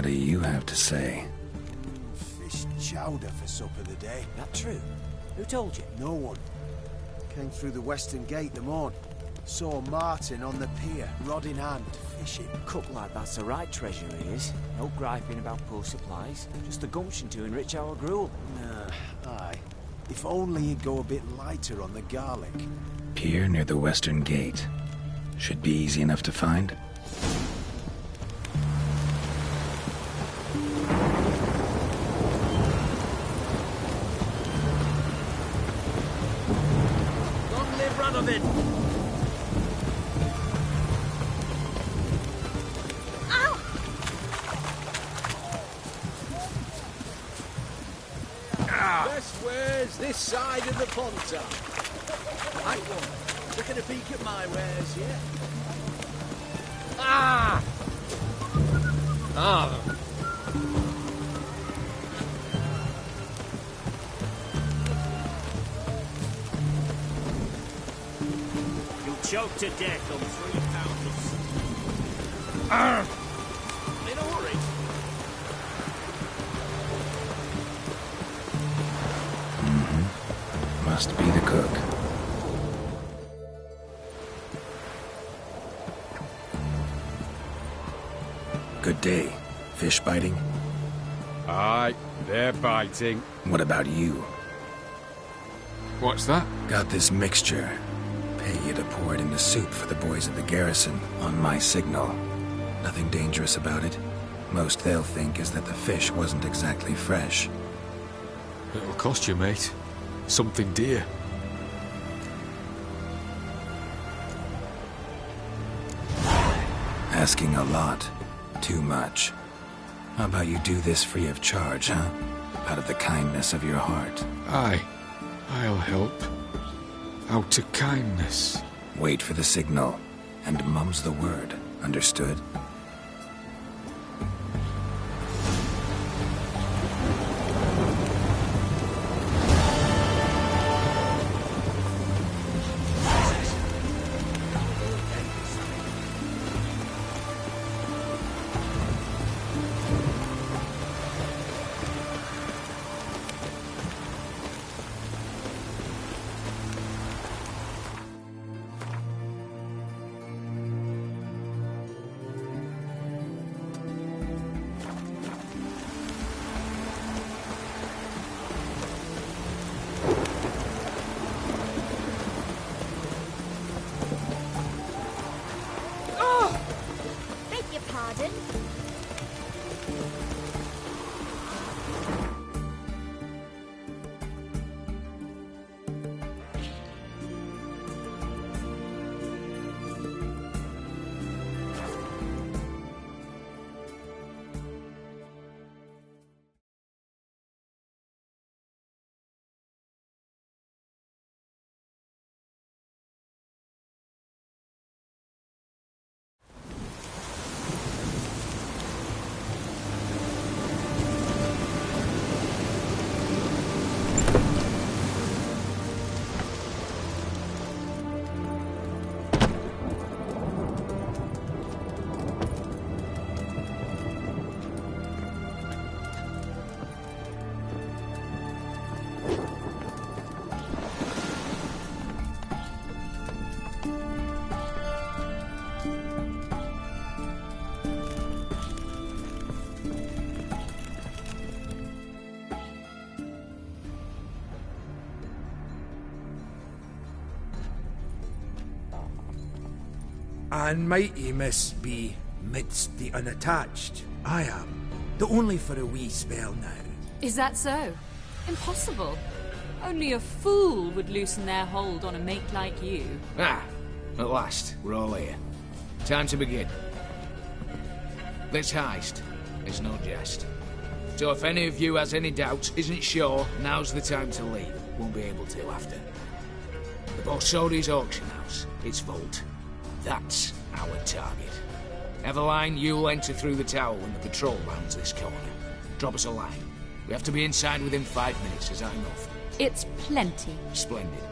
What do you have to say? Fish chowder for supper the day. That true? Who told you? No one. Came through the western gate the morn. Saw Martin on the pier, rod in hand, fishing. Cook like that's the right treasure he is. No griping about poor supplies. Just the gumption to enrich our gruel. Nah, aye. If only he'd go a bit lighter on the garlic. Pier near the western gate. Should be easy enough to find. Long live Radovid! Best wares this side of the Ponta. Right one. Taking a peek at my wares, yeah? Ah! Ah! You'll choke to death on 3 pounds. Ah! In a hurry. Must be the cook. Good day. Fish biting? Aye, they're biting. What about you? What's that? Got this mixture. Pay you to pour it in the soup for the boys at the garrison, on my signal. Nothing dangerous about it. Most they'll think is that the fish wasn't exactly fresh. It'll cost you, mate. Something dear. Asking a lot. Too much. How about you do this free of charge, huh? Out of the kindness of your heart. Aye, I'll help. Out of kindness. Wait for the signal, and mum's the word. Understood? Pardon? And mighty miss be midst the unattached. I am, though only for a wee spell now. Is that so? Impossible. Only a fool would loosen their hold on a mate like you. Ah, at last, we're all here. Time to begin. This heist is no jest. So if any of you has any doubts, isn't sure, now's the time to leave. Won't be able to after. The Borsodi's auction house, its vault. That's our target. Everline, you'll enter through the tower when the patrol rounds this corner. Drop us a line. We have to be inside within 5 minutes, as I'm off. It's plenty. Splendid.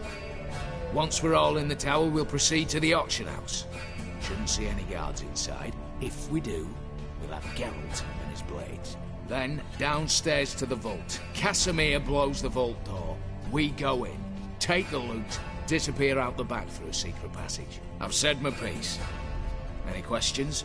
Once we're all in the tower, we'll proceed to the auction house. Shouldn't see any guards inside. If we do, we'll have Geralt and his those blades. Then downstairs to the vault. Casimir blows the vault door. We go in, take the loot, disappear out the back through a secret passage. I've said my piece. Any questions?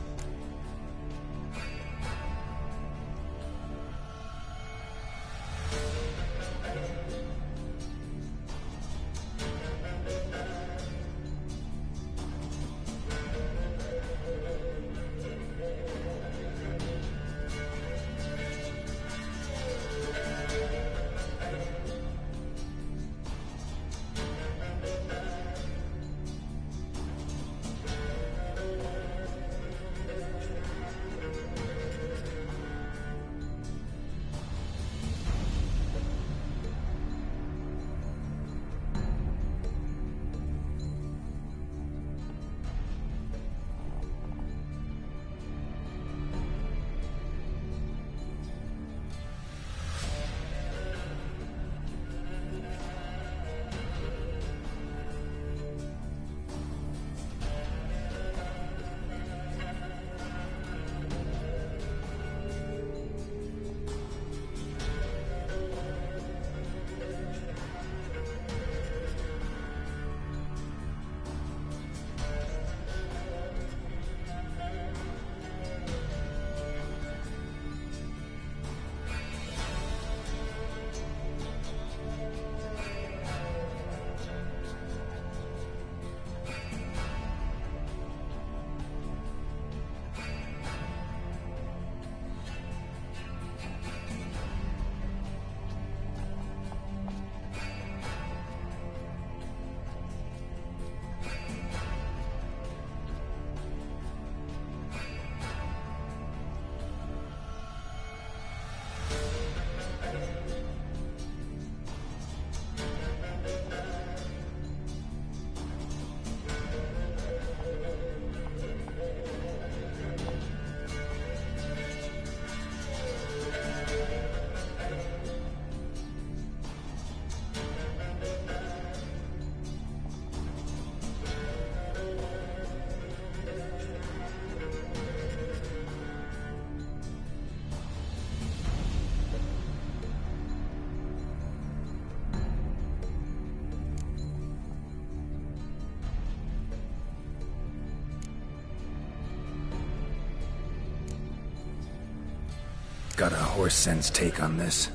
Got a horse sense take on this.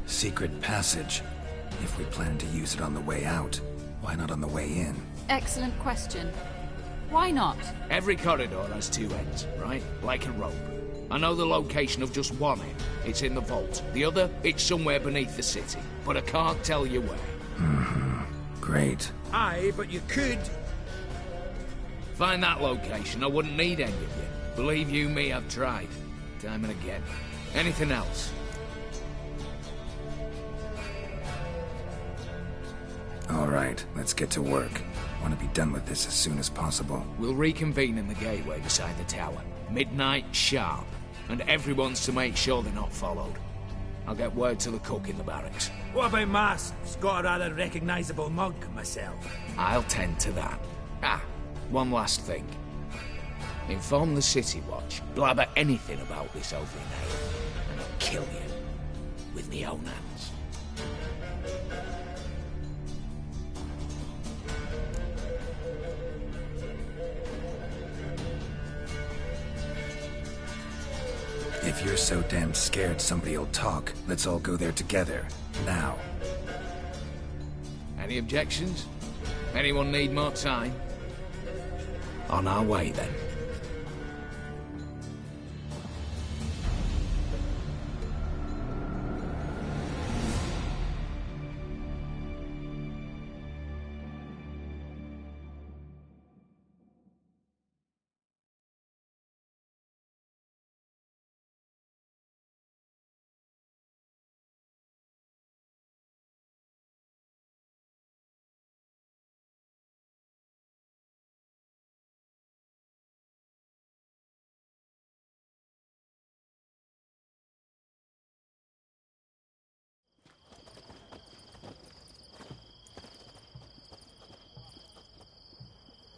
Secret passage. If we plan to use it on the way out, why not on the way in? Excellent question. Why not? Every corridor has two ends, right? Like a rope. I know the location of just one end. It's in the vault. The other, it's somewhere beneath the city. But I can't tell you where. Great. Aye, but you could. Find that location, I wouldn't need any of you. Believe you me, I've tried. Time and again. Anything else? All right, let's get to work. Want to be done with this as soon as possible. We'll reconvene in the gateway beside the tower. Midnight sharp. And everyone's to make sure they're not followed. I'll get word to the cook in the barracks. What about masks? Got a rather recognisable mug myself. I'll tend to that. One last thing. Inform the City Watch. Blabber anything about this over in Ale, and I'll kill you. With my own hands. If you're so damn scared somebody'll talk, let's all go there together. Now. Any objections? Anyone need more time? On our way, then.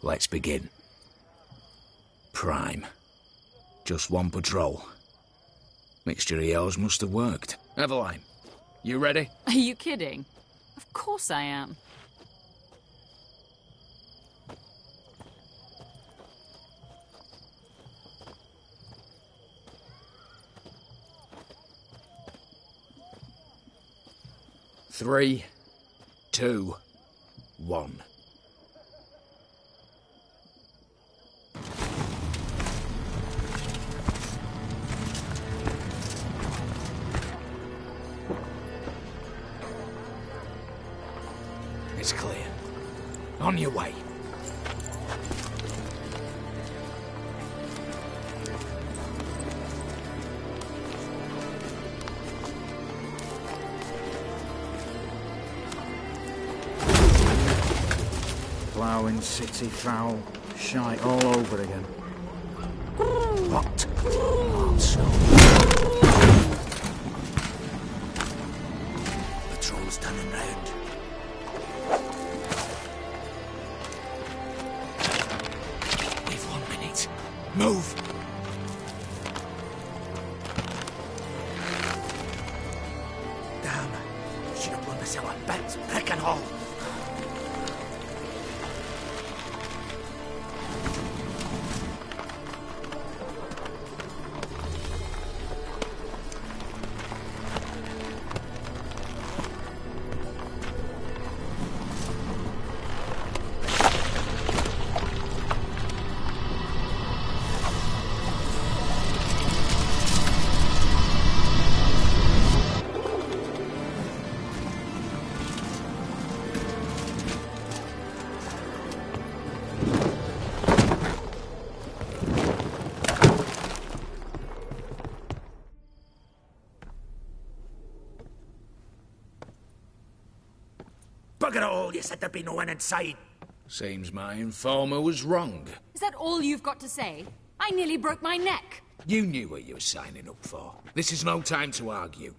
Let's begin. Prime. Just one patrol. Mixture of yours must have worked. Eveline, you ready? Are you kidding? Of course I am. Three, two, one. It's clear. On your way. Ploughing city foul. Shite all over again. What? Also. Patrol's turning round. We've 1 minute. Move! Damn. Should have blown the cell on bits, brick and all. Bugger it all, you said there'd be no one inside. Seems my informer was wrong. Is that all you've got to say? I nearly broke my neck. You knew what you were signing up for. This is no time to argue.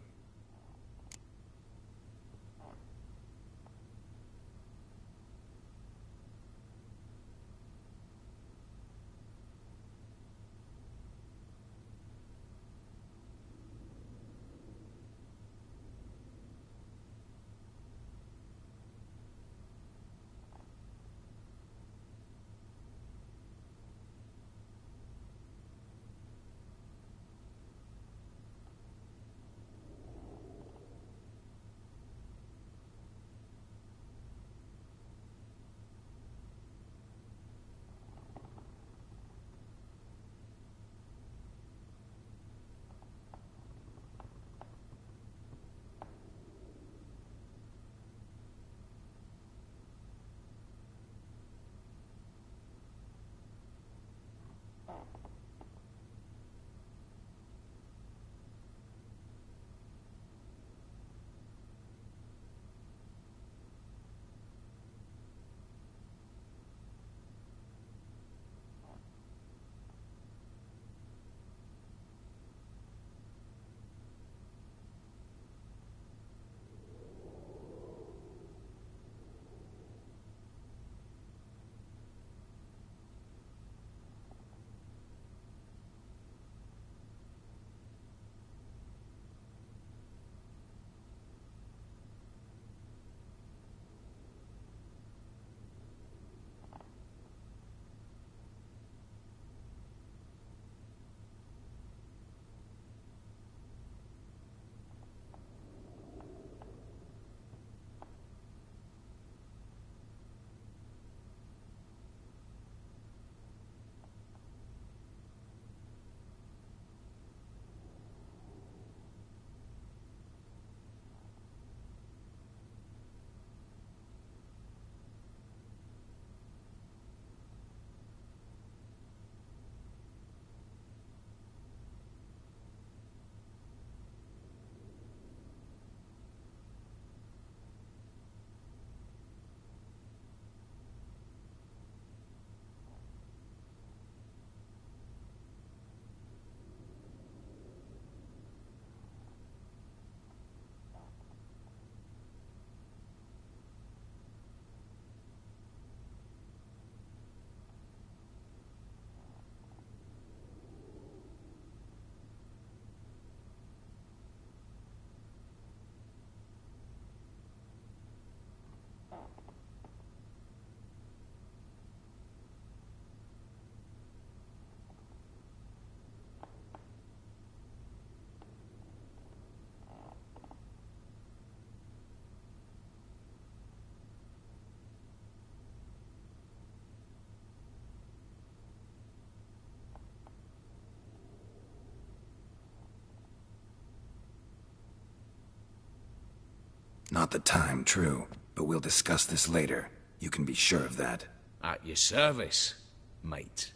Not the time, true. But we'll discuss this later. You can be sure of that. At your service, mate.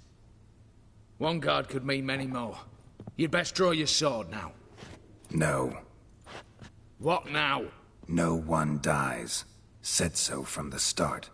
One guard could mean many more. You'd best draw your sword now. No. What now? No one dies. Said so from the start.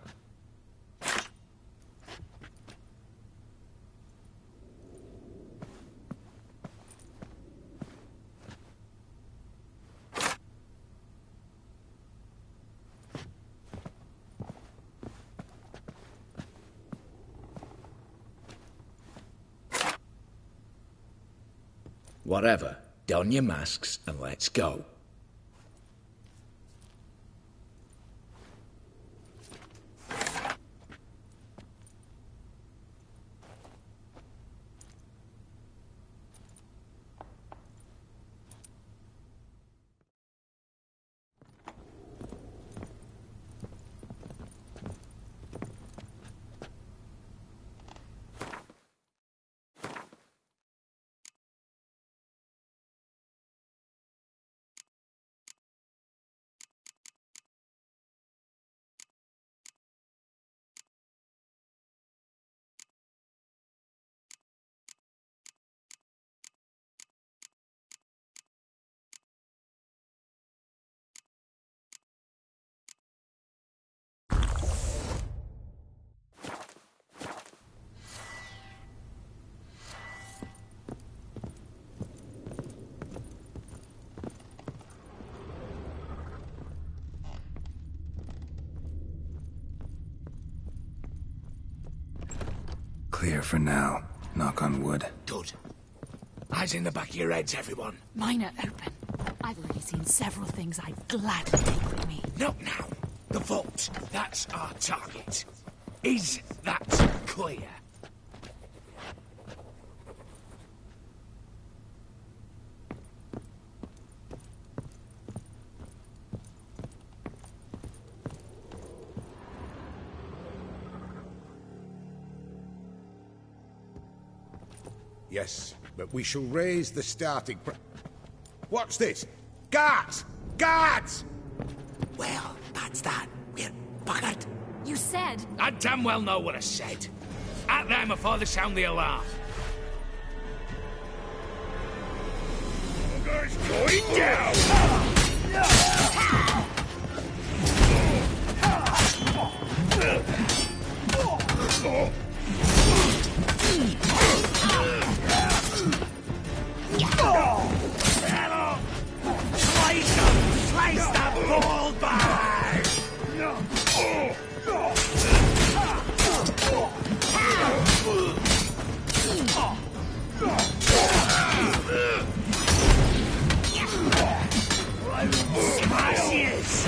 Whatever. Don your masks and let's go. Clear for now. Knock on wood. Good. Eyes in the back of your heads, everyone. Mine are open. I've already seen several things I'd gladly take with me. Not now. The vault. That's our target. Is that clear? Yes, but we shall raise the starting What's this? Guards! Guards! Well, that's that. We're buggered. You said... I damn well know what I said. At them before they sound the alarm. Guys, going down! Slice that ball back! Smashes!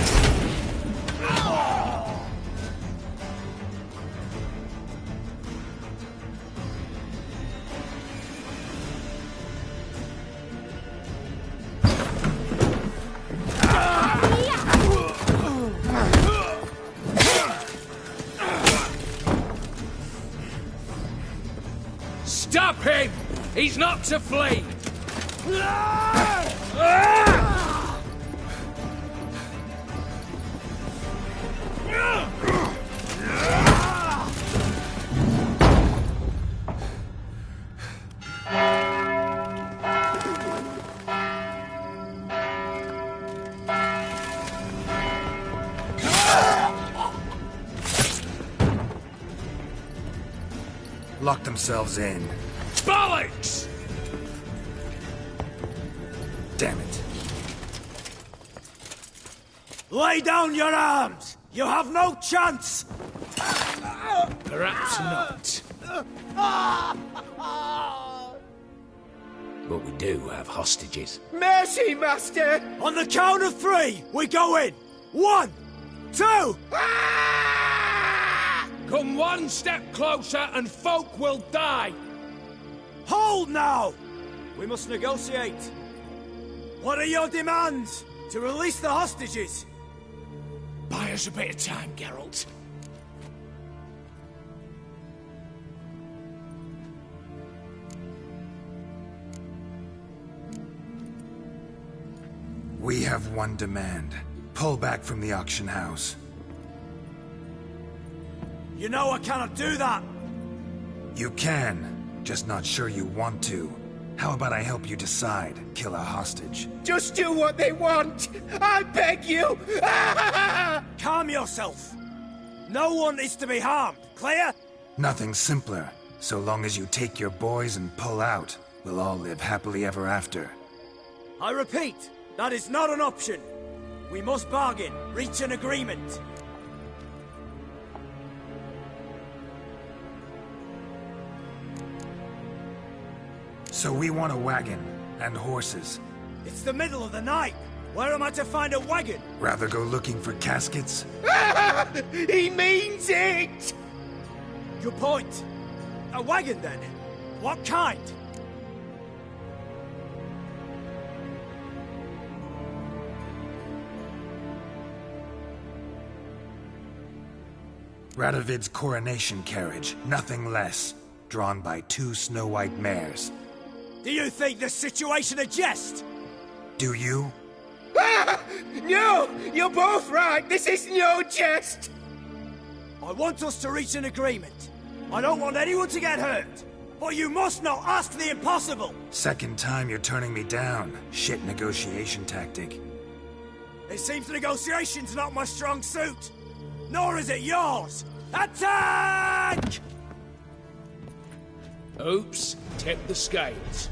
Stop him! He's not to flee! Lock themselves in. Bollocks! Damn it. Lay down your arms! You have no chance! Perhaps not. But we do have hostages. Mercy, Master! On the count of 3, we go in! 1, 2... Come one step closer and folk will die! Hold now! We must negotiate. What are your demands? To release the hostages? Buy us a bit of time, Geralt. We have one demand. pull back from the auction house. You know I cannot do that! You can, just not sure you want to. How about I help you decide, kill a hostage? Just do what they want! I beg you! Calm yourself! No one is to be harmed, clear? Nothing simpler. So long as you take your boys and pull out, we'll all live happily ever after. I repeat, that is not an option. We must bargain, reach an agreement. So we want a wagon, and horses. It's the middle of the night. Where am I to find a wagon? Rather go looking for caskets? He means it! Good point. A wagon, then? What kind? Radovid's coronation carriage, nothing less. Drawn by 2 snow-white mares. Do you think this situation a jest? Do you? No! You're both right! This is no jest! I want us to reach an agreement. I don't want anyone to get hurt. But you must not ask the impossible! Second time you're turning me down. Shit negotiation tactic. It seems negotiation's not my strong suit. Nor is it yours. Attack! Oops, tip the scales.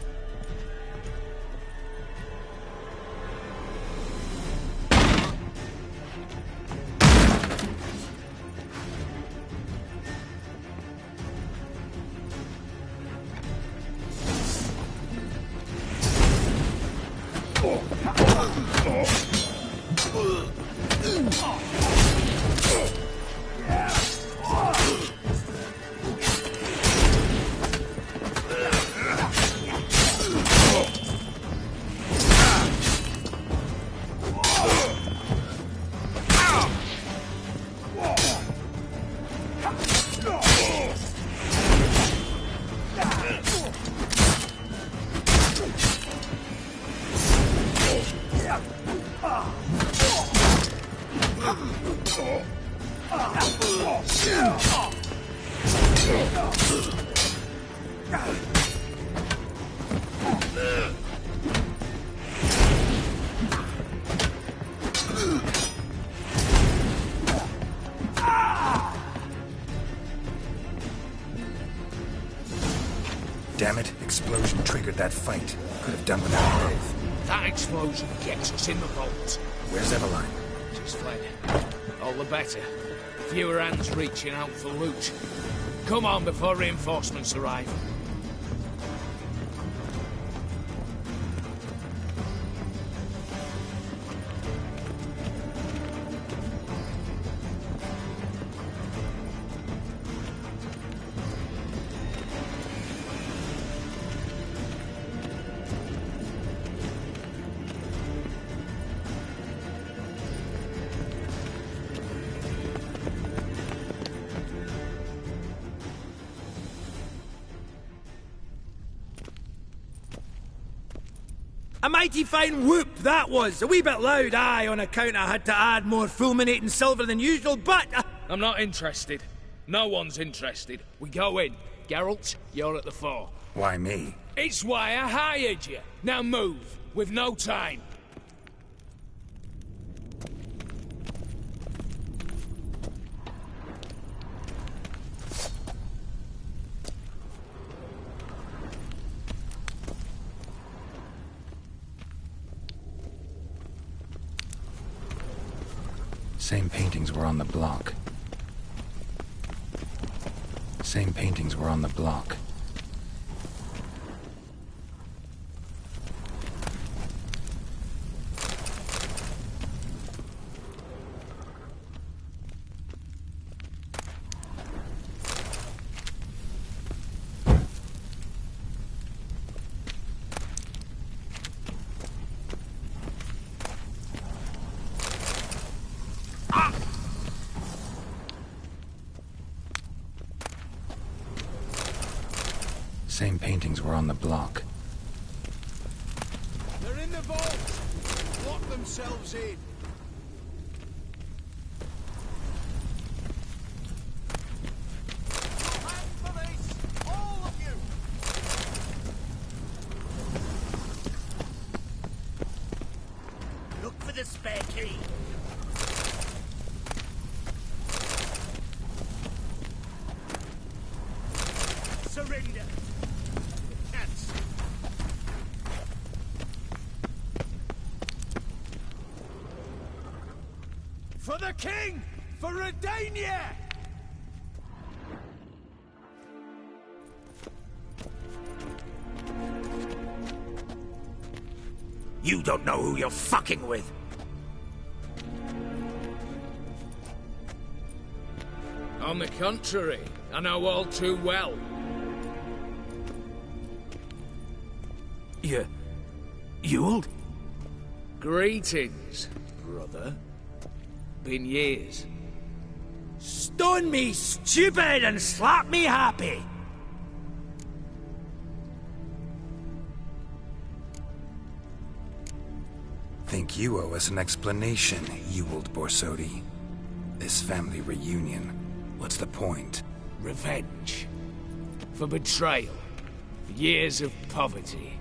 Damn it, explosion triggered that fight. Could have done without both. That explosion gets us in the vault. Where's Eveline? She's fled. All the better. Fewer hands reaching out for loot. Come on before reinforcements arrive. A mighty fine whoop that was. A wee bit loud, aye, on account I had to add more fulminating silver than usual, but... I'm not interested. No one's interested. We go in. Geralt, you're at the fore. Why me? It's why I hired you. Now move. We've no time. Same paintings were on the block. Same paintings were on the block. Same paintings were on the block. They're in the vault! Lock themselves in! the spare key. Surrender. Cats. For the king! For Redania! You don't know who you're fucking with. On the contrary, I know all too well. You old? Greetings, brother. Been years. Stone me stupid and slap me happy. Think you owe us an explanation, Ewald Borsodi. This family reunion, what's the point? Revenge. For betrayal. For years of poverty.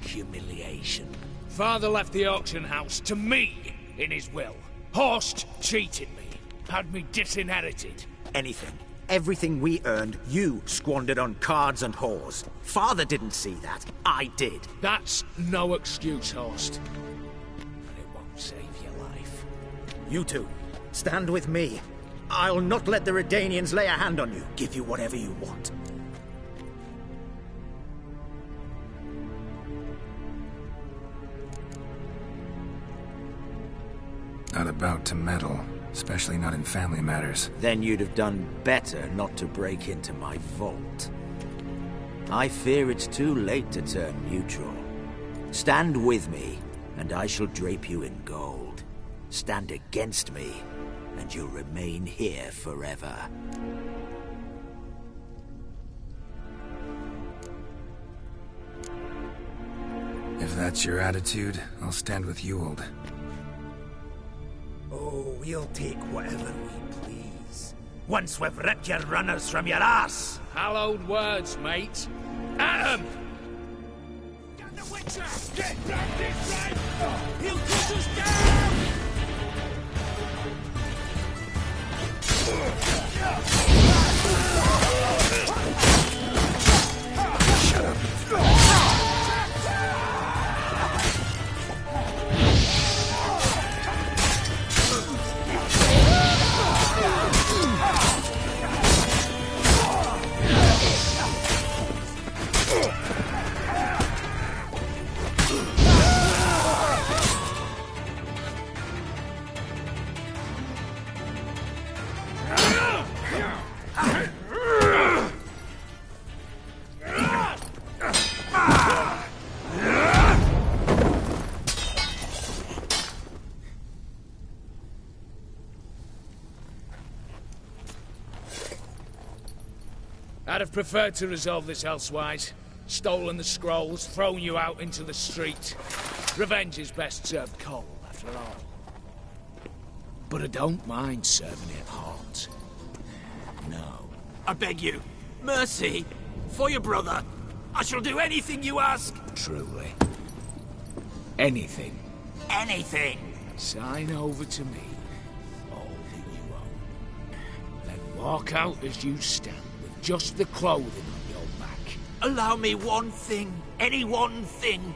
Humiliation. Father left the auction house to me in his will. Horst cheated me. Had me disinherited. Anything. Everything we earned, you squandered on cards and whores. Father didn't see that. I did. That's no excuse, Horst. But it won't save your life. You two, stand with me. I'll not let the Redanians lay a hand on you. Give you whatever you want. Not about to meddle, especially not in family matters. Then you'd have done better not to break into my vault. I fear it's too late to turn neutral. Stand with me, and I shall drape you in gold. Stand against me, and you'll remain here forever. If that's your attitude, I'll stand with Ewald. Oh, we'll take whatever we please. Once we've ripped your runners from your ass. Hallowed words, mate. At 'em! Get the Witcher! Get round this right! He'll cut us down! Shut up. I'd have preferred to resolve this elsewise. Stolen the scrolls, thrown you out into the street. Revenge is best served cold, after all. But I don't mind serving it hot. No. I beg you, mercy, for your brother. I shall do anything you ask. Truly. Anything. Anything. Sign over to me all that you own. Then walk out as you stand, with just the clothing on your back. Allow me one thing. Any one thing.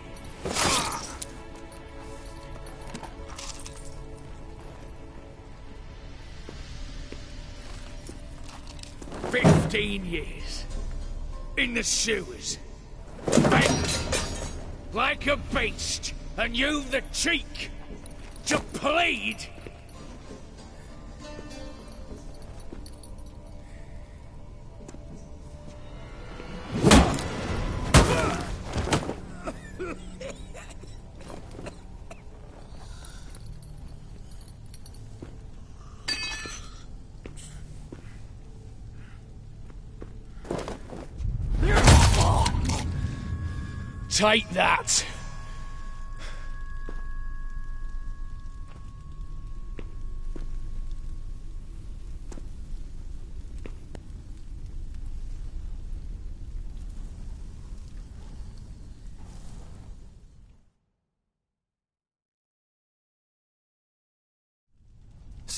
15 years. In the sewers. Bent. Like a beast. And you've the cheek to plead. Take that.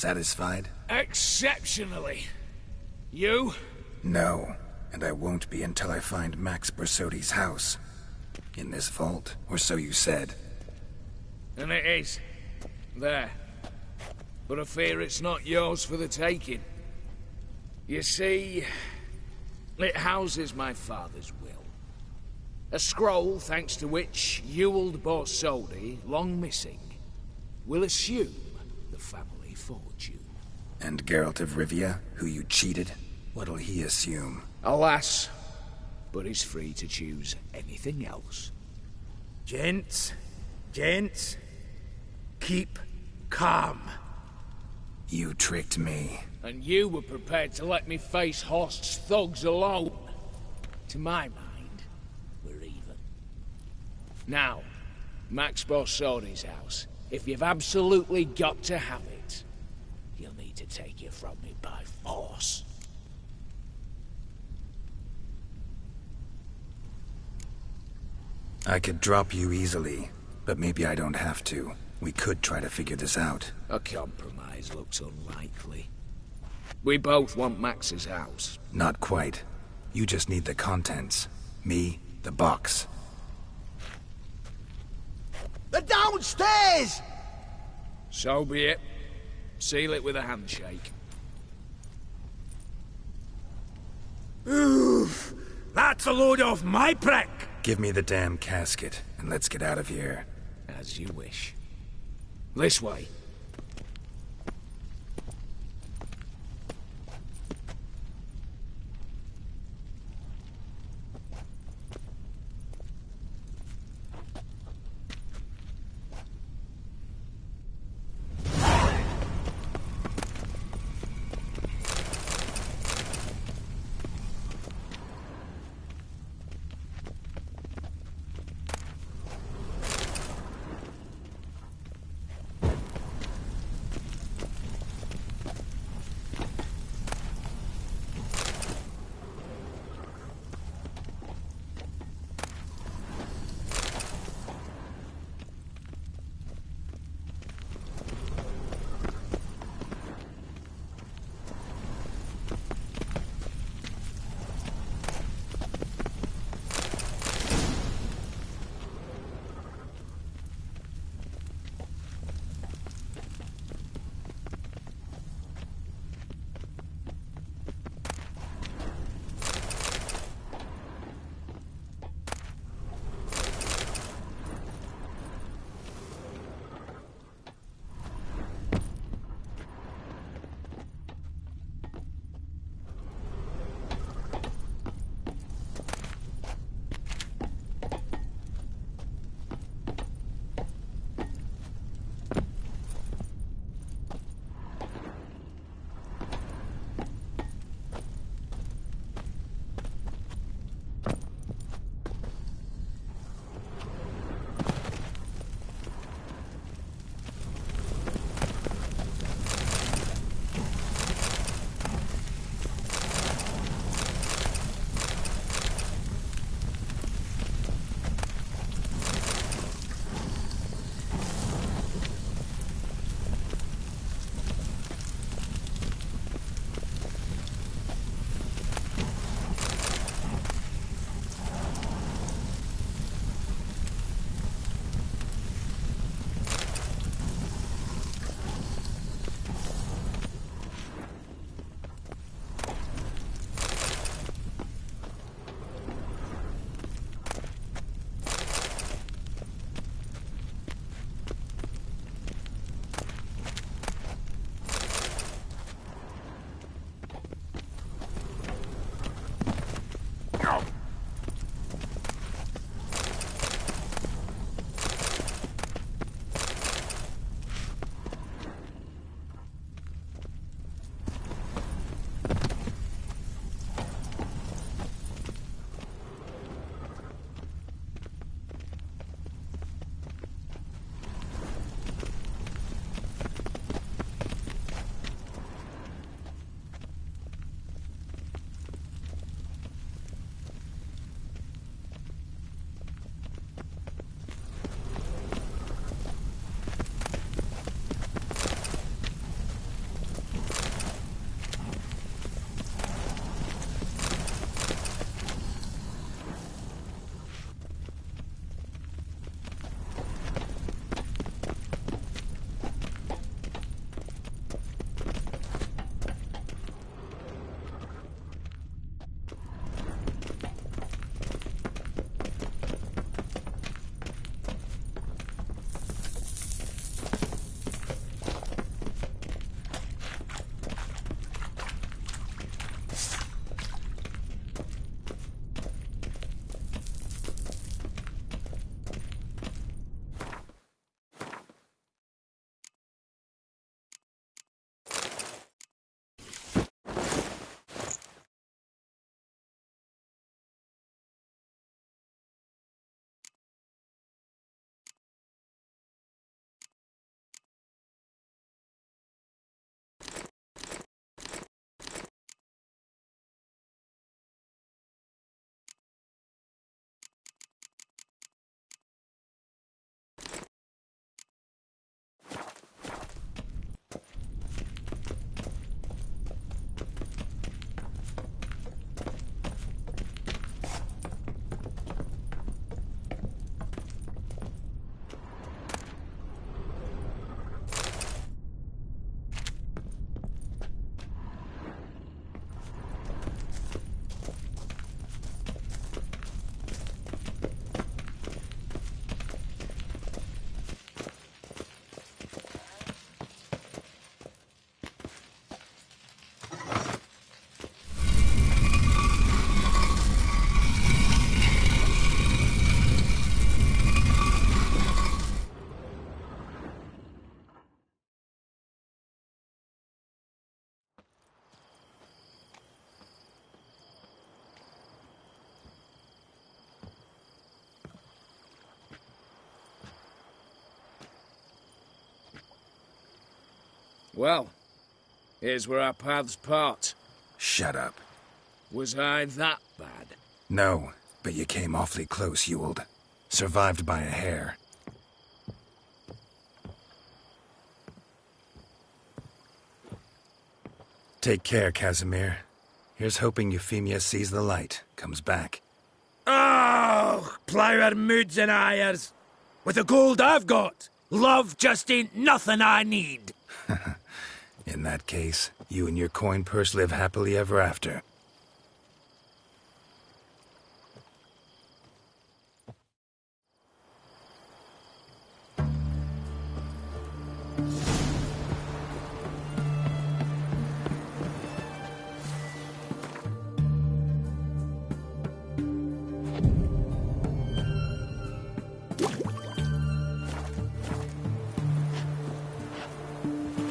Satisfied? Exceptionally. You? No, and I won't be until I find Max Bersodi's house. In this vault, or so you said. And it is. There. But I fear it's not yours for the taking. You see, it houses my father's will. A scroll thanks to which Ewald Borsodi, long missing, will assume the family fortune. And Geralt of Rivia, who you cheated, what'll he assume? Alas, but he's free to choose anything else. Gents, keep calm. You tricked me. And you were prepared to let me face Horst's thugs alone. To my mind, we're even. Now, Max Borsodi's house. If you've absolutely got to have it, you'll need to take it from me by force. I could drop you easily, but maybe I don't have to. We could try to figure this out. A compromise looks unlikely. We both want Max's house. Not quite. You just need the contents. Me, the box. They're downstairs! So be it. Seal it with a handshake. Oof! That's a load off my prick! Give me the damn casket, and let's get out of here. As you wish. This way. Well, here's where our paths part. Shut up. Was I that bad? No, but you came awfully close, Ewald. Survived by a hair. Take care, Casimir. Here's hoping Euphemia sees the light, comes back. Oh, plougher moods and ires. With the gold I've got, love just ain't nothing I need. In that case, you and your coin purse live happily ever after.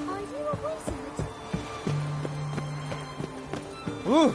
Are you a wizard? Ooh.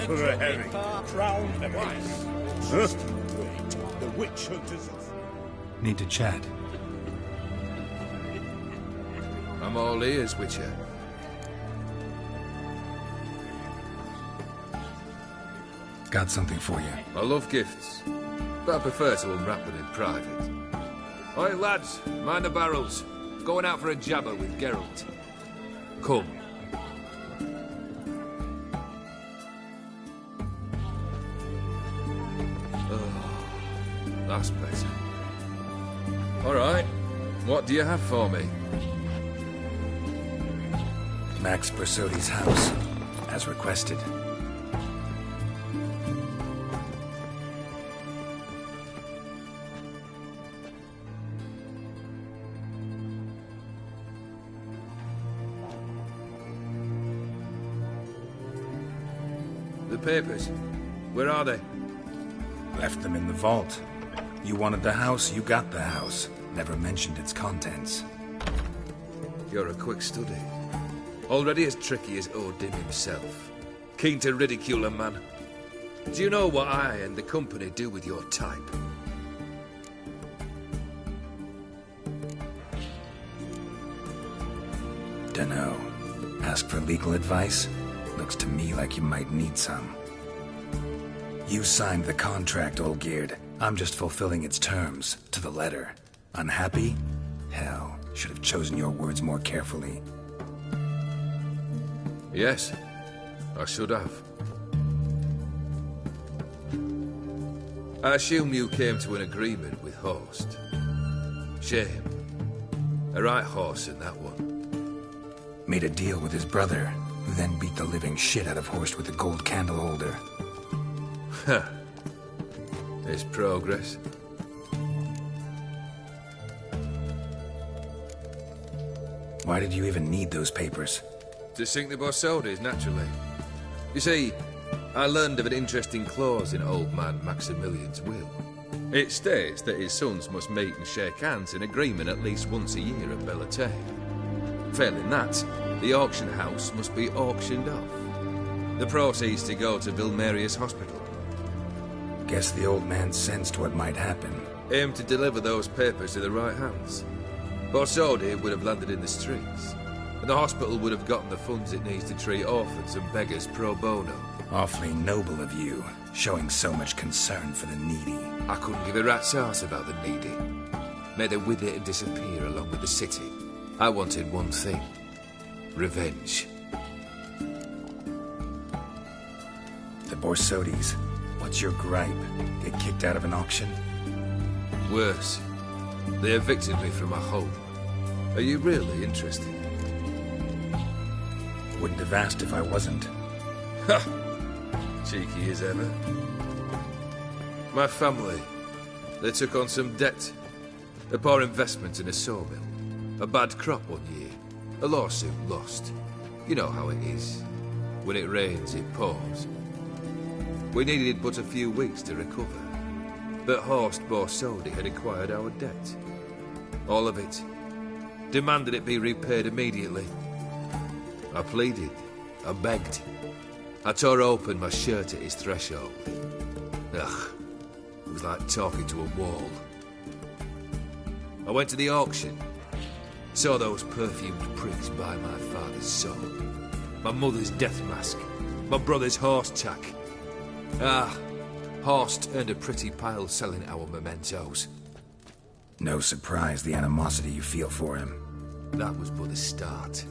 For a herring. Crown and huh? The witch hunters. Need to chat. I'm all ears, Witcher. Got something for you. I love gifts, but I prefer to unwrap them in private. Oi, lads, mind the barrels. Going out for a jabber with Geralt. Come. That's better. All right. What do you have for me? Max Bersodi's house, as requested. The papers. Where are they? Left them in the vault. You wanted the house, you got the house. Never mentioned its contents. You're a quick study. Already as tricky as Odin himself. Keen to ridicule a man. Do you know what I and the company do with your type? Dunno. Ask for legal advice? Looks to me like you might need some. You signed the contract, Olgierd. I'm just fulfilling its terms, to the letter. Unhappy? Hell, should have chosen your words more carefully. Yes, I should have. I assume you came to an agreement with Horst. Shame. A right horse in that one. Made a deal with his brother, who then beat the living shit out of Horst with a gold candle holder. Huh. There's progress. Why did you even need those papers? To sink the Borsodis, naturally. You see, I learned of an interesting clause in old man Maximilian's will. It states that his sons must meet and shake hands in agreement at least once a year at Bellatane. Failing that, the auction house must be auctioned off. The proceeds to go to Vilmerius Hospital. Guess the old man sensed what might happen. Aim to deliver those papers to the right hands. Borsodi would have landed in the streets, and the hospital would have gotten the funds it needs to treat orphans and beggars pro bono. Awfully noble of you, showing so much concern for the needy. I couldn't give a rat's ass about the needy. May they wither and disappear along with the city. I wanted one thing. Revenge. The Borsodis. What's your gripe? Get kicked out of an auction? Worse. They evicted me from my home. Are you really interested? Wouldn't have asked if I wasn't. Ha! Cheeky as ever. My family. They took on some debt. A poor investment in a sawmill. A bad crop one year. A lawsuit lost. You know how it is. When it rains, it pours. We needed but a few weeks to recover. But Horst Borsodi had acquired our debt. All of it. Demanded it be repaid immediately. I pleaded. I begged. I tore open my shirt at his threshold. Ugh. It was like talking to a wall. I went to the auction. Saw those perfumed pricks buy my father's soul. My mother's death mask. My brother's horse tack. Ah, Horst earned a pretty pile selling our mementos. No surprise the animosity you feel for him. That was but the start.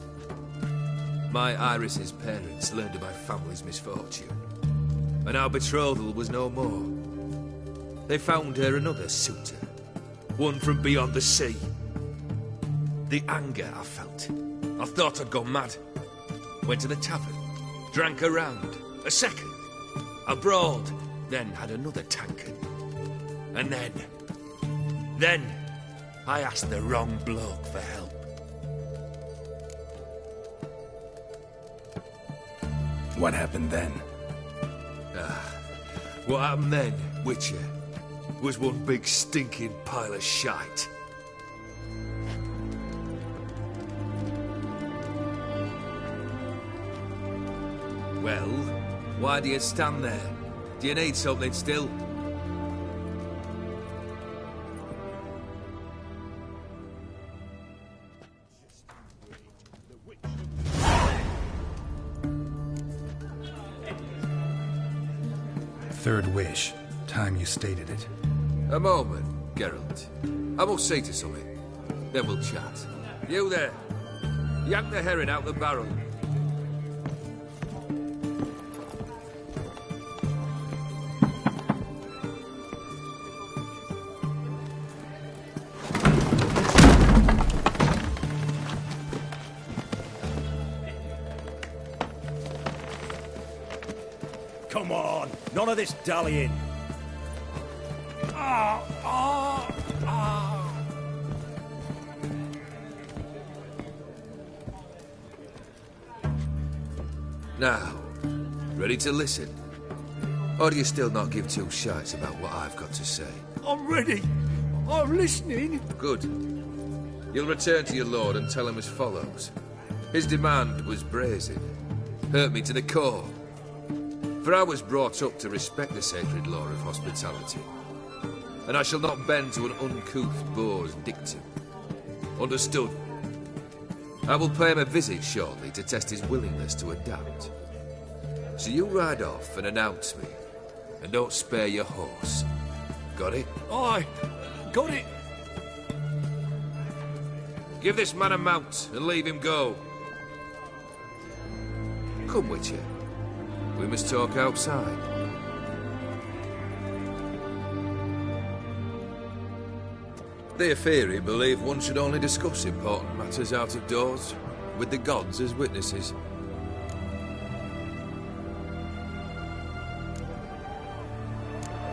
My Iris's parents learned of my family's misfortune, and our betrothal was no more. They found her another suitor, one from beyond the sea. The anger I felt. I thought I'd gone mad. Went to the tavern, drank a round, a second. I brawled, then had another tankard. And then I asked the wrong bloke for help. What happened then? What happened then, Witcher, was one big stinking pile of shite. Well, why do you stand there? Do you need something still? Third wish. Time you stated it. A moment, Geralt. I must see to something. Then we'll chat. You there. Yank the herring out the barrel. Come on, none of this dallying. Now, ready to listen? Or do you still not give two shites about what I've got to say? I'm ready. I'm listening. Good. You'll return to your lord and tell him as follows. His demand was brazen. Hurt me to the core. For I was brought up to respect the sacred law of hospitality. And I shall not bend to an uncouth boor's dictum. Understood? I will pay him a visit shortly to test his willingness to adapt. So you ride off and announce me. And don't spare your horse. Got it? Aye, got it. Give this man a mount and leave him go. Come, Witcher. We must talk outside. The Aetheri believe one should only discuss important matters out of doors, with the gods as witnesses.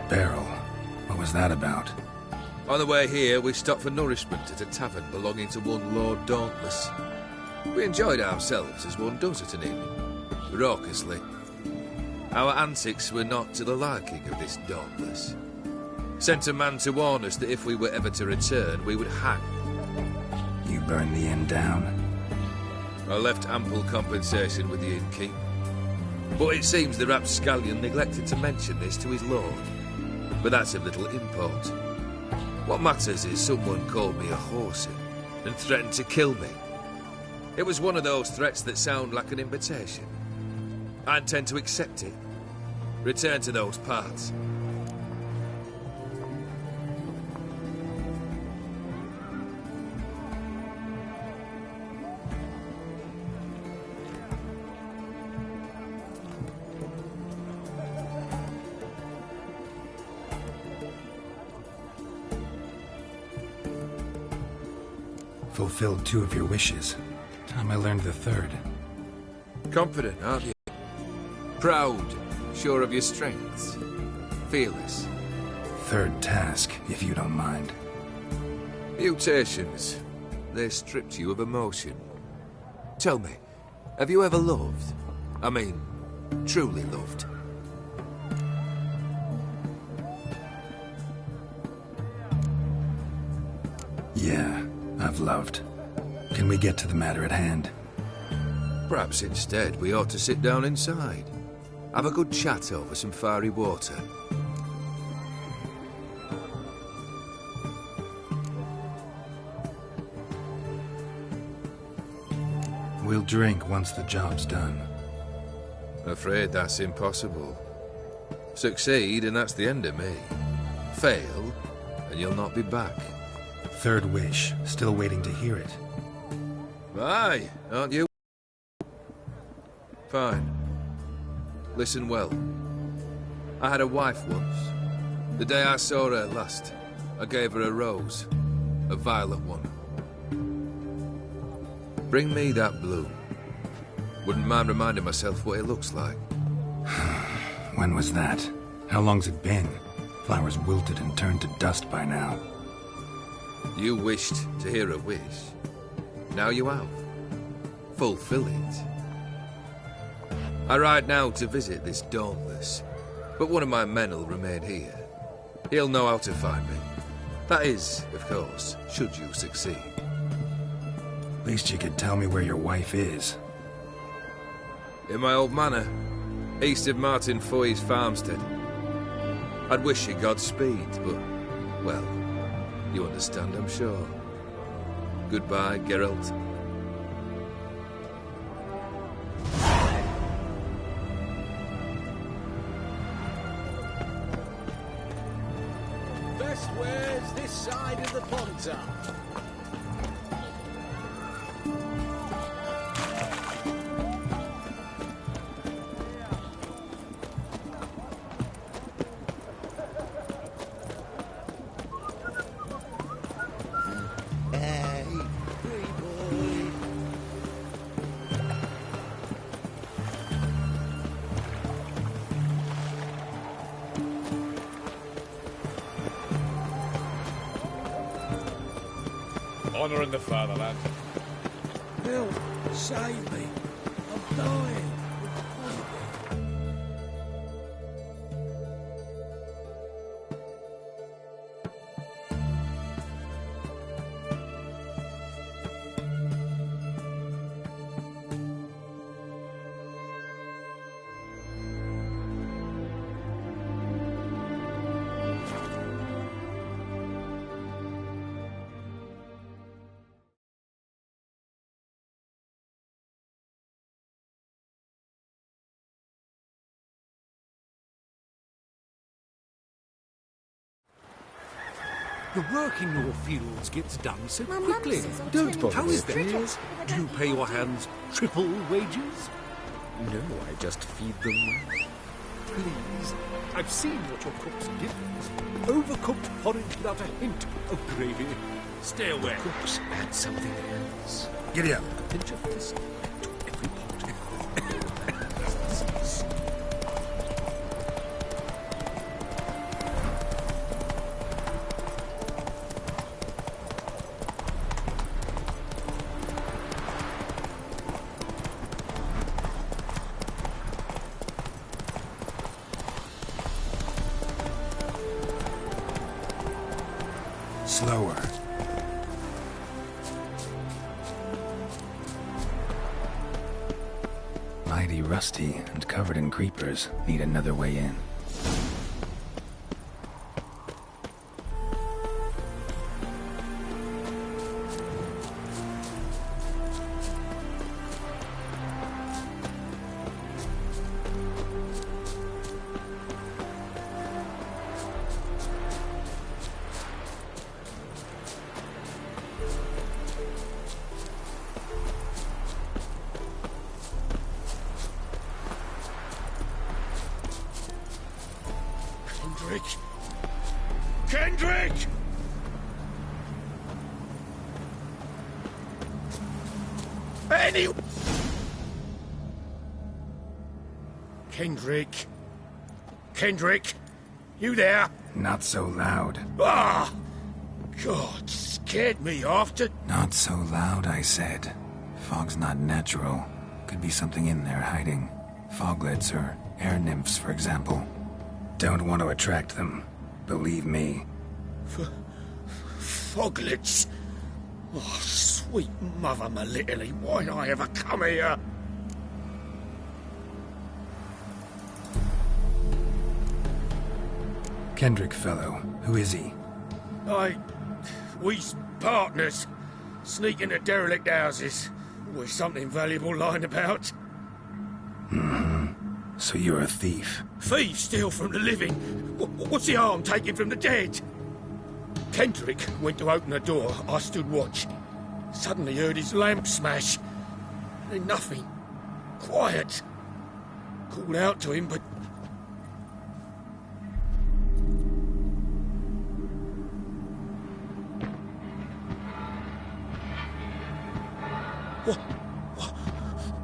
Beryl, what was that about? On the way here, we stopped for nourishment at a tavern belonging to one Lord Dauntless. We enjoyed ourselves as one does at an inn, raucously. Our antics were not to the liking of this Dauntless. Sent a man to warn us that if we were ever to return, we would hang. You burned the inn down? I left ample compensation with the innkeep. But it seems the rapscallion neglected to mention this to his lord. But that's of little import. What matters is someone called me a whoreson and threatened to kill me. It was one of those threats that sound like an invitation. I intend to accept it. Return to those parts. Fulfilled 2 of your wishes. Time I learned the 3rd. Confident, aren't you? Proud, sure of your strengths. Fearless. 3rd task, if you don't mind. Mutations. They stripped you of emotion. Tell me, have you ever loved? I mean, truly loved? Yeah, I've loved. Can we get to the matter at hand? Perhaps instead we ought to sit down inside. Have a good chat over some fiery water. We'll drink once the job's done. Afraid that's impossible. Succeed and that's the end of me. Fail and you'll not be back. Third wish. Still waiting to hear it. Aye, aren't you? Fine. Listen well. I had a wife once. The day I saw her last, I gave her a rose. A violet one. Bring me that bloom. Wouldn't mind reminding myself what it looks like. When was that? How long's it been? Flowers wilted and turned to dust by now. You wished to hear a wish. Now you have. Fulfill it. I ride now to visit this Dauntless, but one of my men will remain here. He'll know how to find me. That is, of course, should you succeed. Least you could tell me where your wife is. In my old manor, east of Martin Foy's farmstead. I'd wish you Godspeed, but, well, you understand, I'm sure. Goodbye, Geralt. Best ware's this side of the Pontar. Honouring the fatherland. Bill, save me. I'm dying. The work in your fields gets done so quickly. Don't bother with things. Do you pay your hands triple wages? No, I just feed them. Please, I've seen what your cooks give us. Overcooked porridge without a hint of gravy. Stay away. Cooks add something else. Giddy up. A pinch of this to every pot. Slower. Mighty rusty and covered in creepers. Need another way in. Kendrick! Any... Kendrick? Kendrick? You there? Not so loud. Ah! God, scared me off to... Not so loud, I said. Fog's not natural. Could be something in there hiding. Foglets or air nymphs, for example. Don't want to attract them. Believe me. Foglets? Oh, sweet mother Melitele, why'd I ever come here? Kendrick fellow. Who is he? We's partners. Sneak into derelict houses. With something valuable lying about. Mm-hmm. So you're a thief. Thieves steal from the living. What's the harm taking from the dead? Kendrick went to open the door. I stood watch. Suddenly heard his lamp smash. Then nothing. Quiet. Called out to him, but...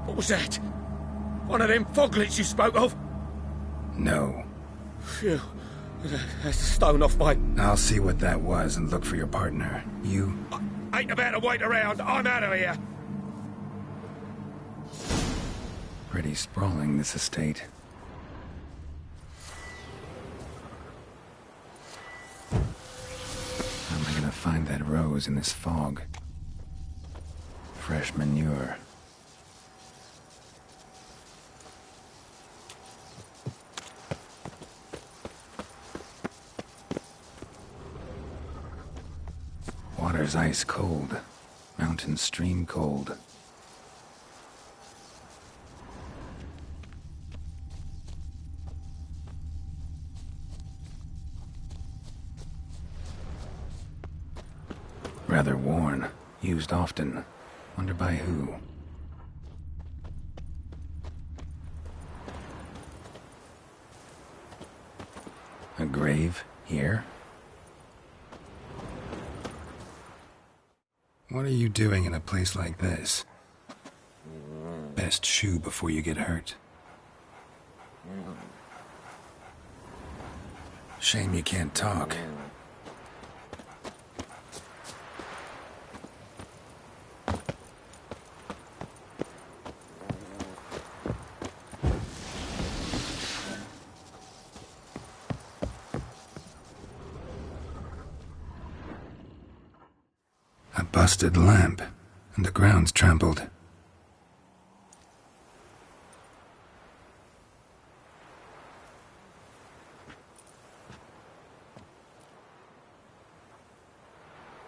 What was that? One of them foglets you spoke of? No. Phew. That's a stone off my... I'll see what that was and look for your partner. You... I ain't about to wait around. I'm out of here. Pretty sprawling, this estate. How am I gonna find that rose in this fog? Fresh manure. Water's ice cold. Mountain stream cold. Rather worn. Used often. Wonder by who? A grave here? What are you doing in a place like this? Best shoe before you get hurt. Shame you can't talk. A busted lamp, and the ground's trampled.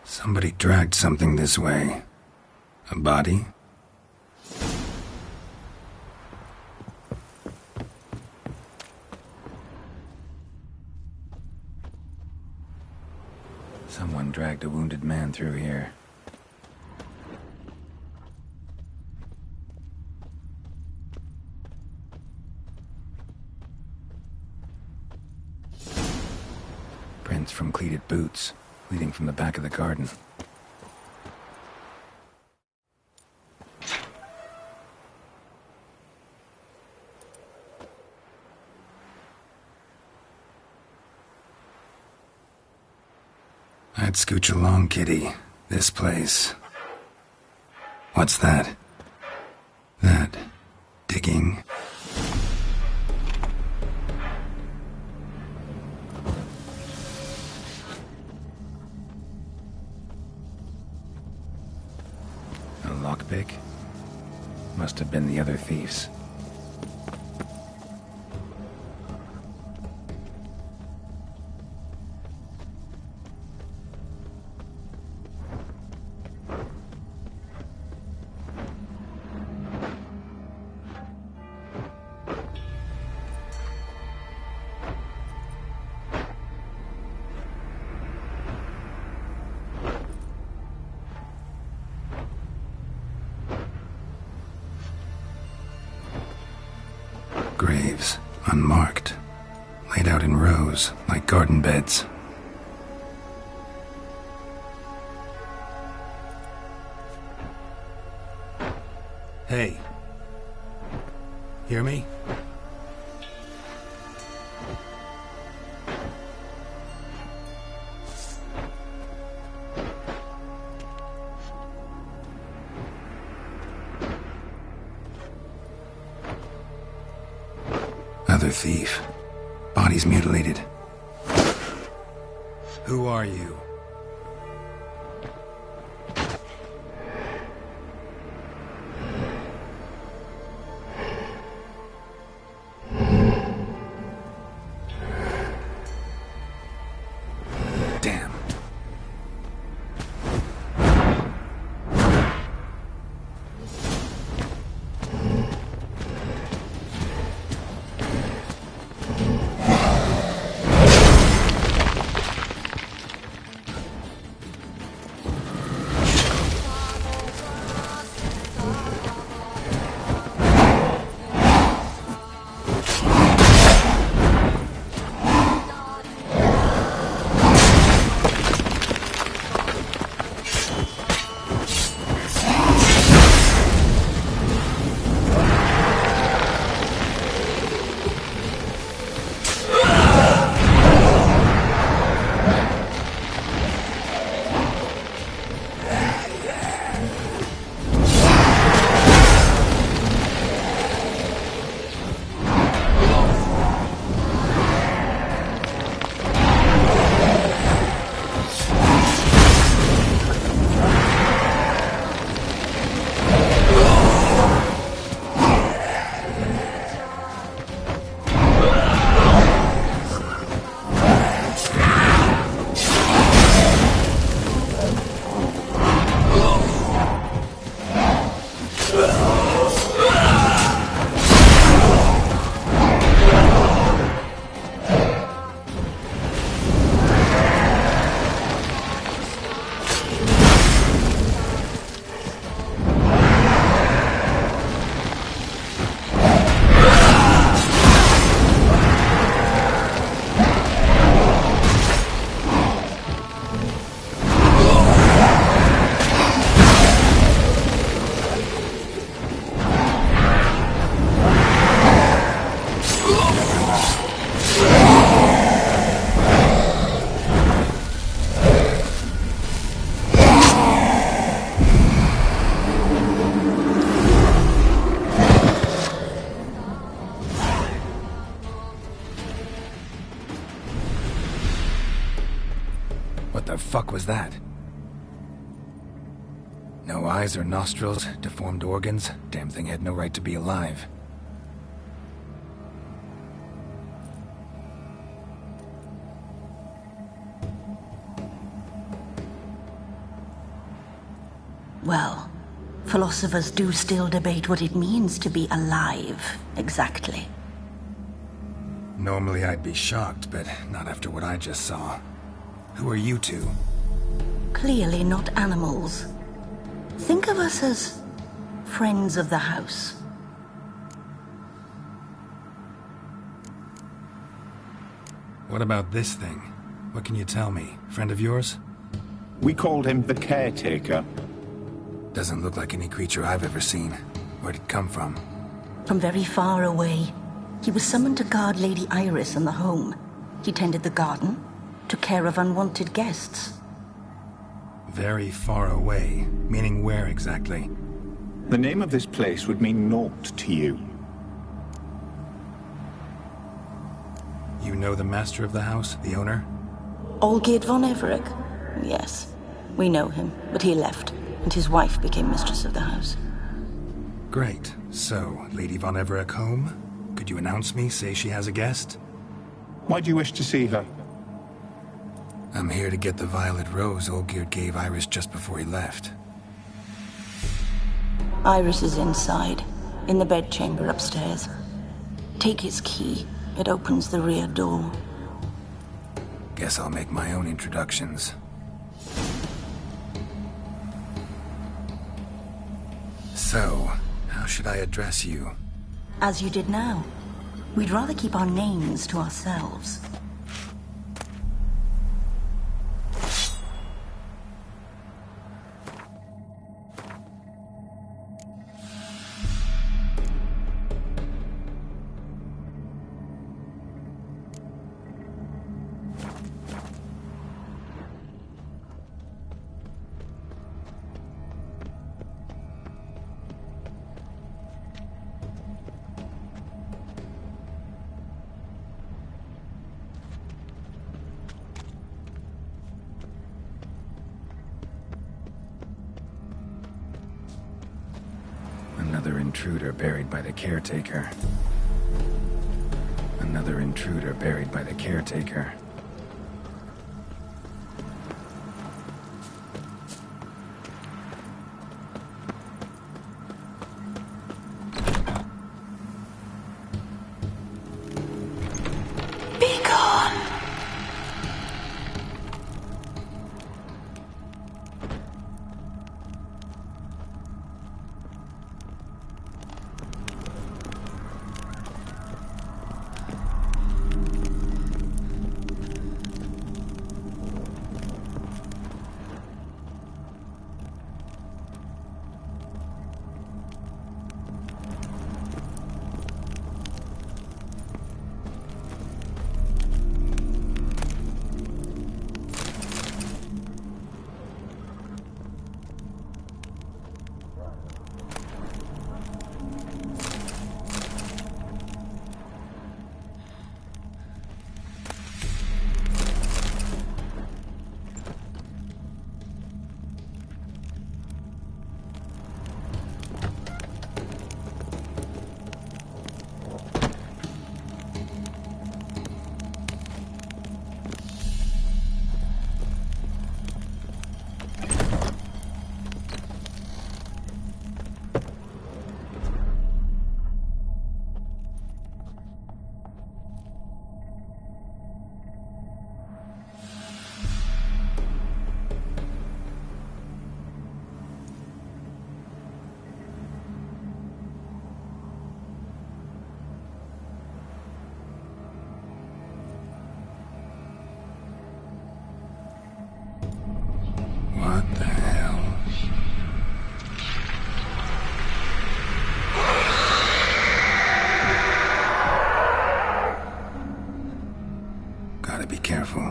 Somebody dragged something this way. A body? Someone dragged a wounded man through here. Prints from cleated boots, leading from the back of the garden. I'd scooch along, kitty. This place. What's that? That... digging? A lockpick? Must have been the other thieves. Graves, unmarked, laid out in rows like garden beds. Hey. Hear me? thief. Body's mutilated. Who are you? Damn. What the fuck was that? No eyes or nostrils, deformed organs. Damn thing had no right to be alive. Well, philosophers do still debate what it means to be alive, exactly. Normally I'd be shocked, but not after what I just saw. Who are you two? Clearly not animals. Think of us as friends of the house. What about this thing? What can you tell me? Friend of yours? We called him the Caretaker. Doesn't look like any creature I've ever seen. Where'd it come from? From very far away. He was summoned to guard Lady Iris and the home. He tended the garden, took care of unwanted guests. Very far away? Meaning where exactly? The name of this place would mean naught to you. You know the master of the house, the owner? Olgierd von Everec? Yes. We know him, but he left, and his wife became mistress of the house. Great. So, Lady von Everec home? Could you announce me, say she has a guest? Why do you wish to see her? I'm here to get the violet rose Olgierd gave Iris just before he left. Iris is inside, in the bedchamber upstairs. Take his key. It opens the rear door. Guess I'll make my own introductions. So, how should I address you? As you did now. We'd rather keep our names to ourselves. Another intruder buried by the caretaker. Another intruder buried by the caretaker. What the hell? Gotta be careful.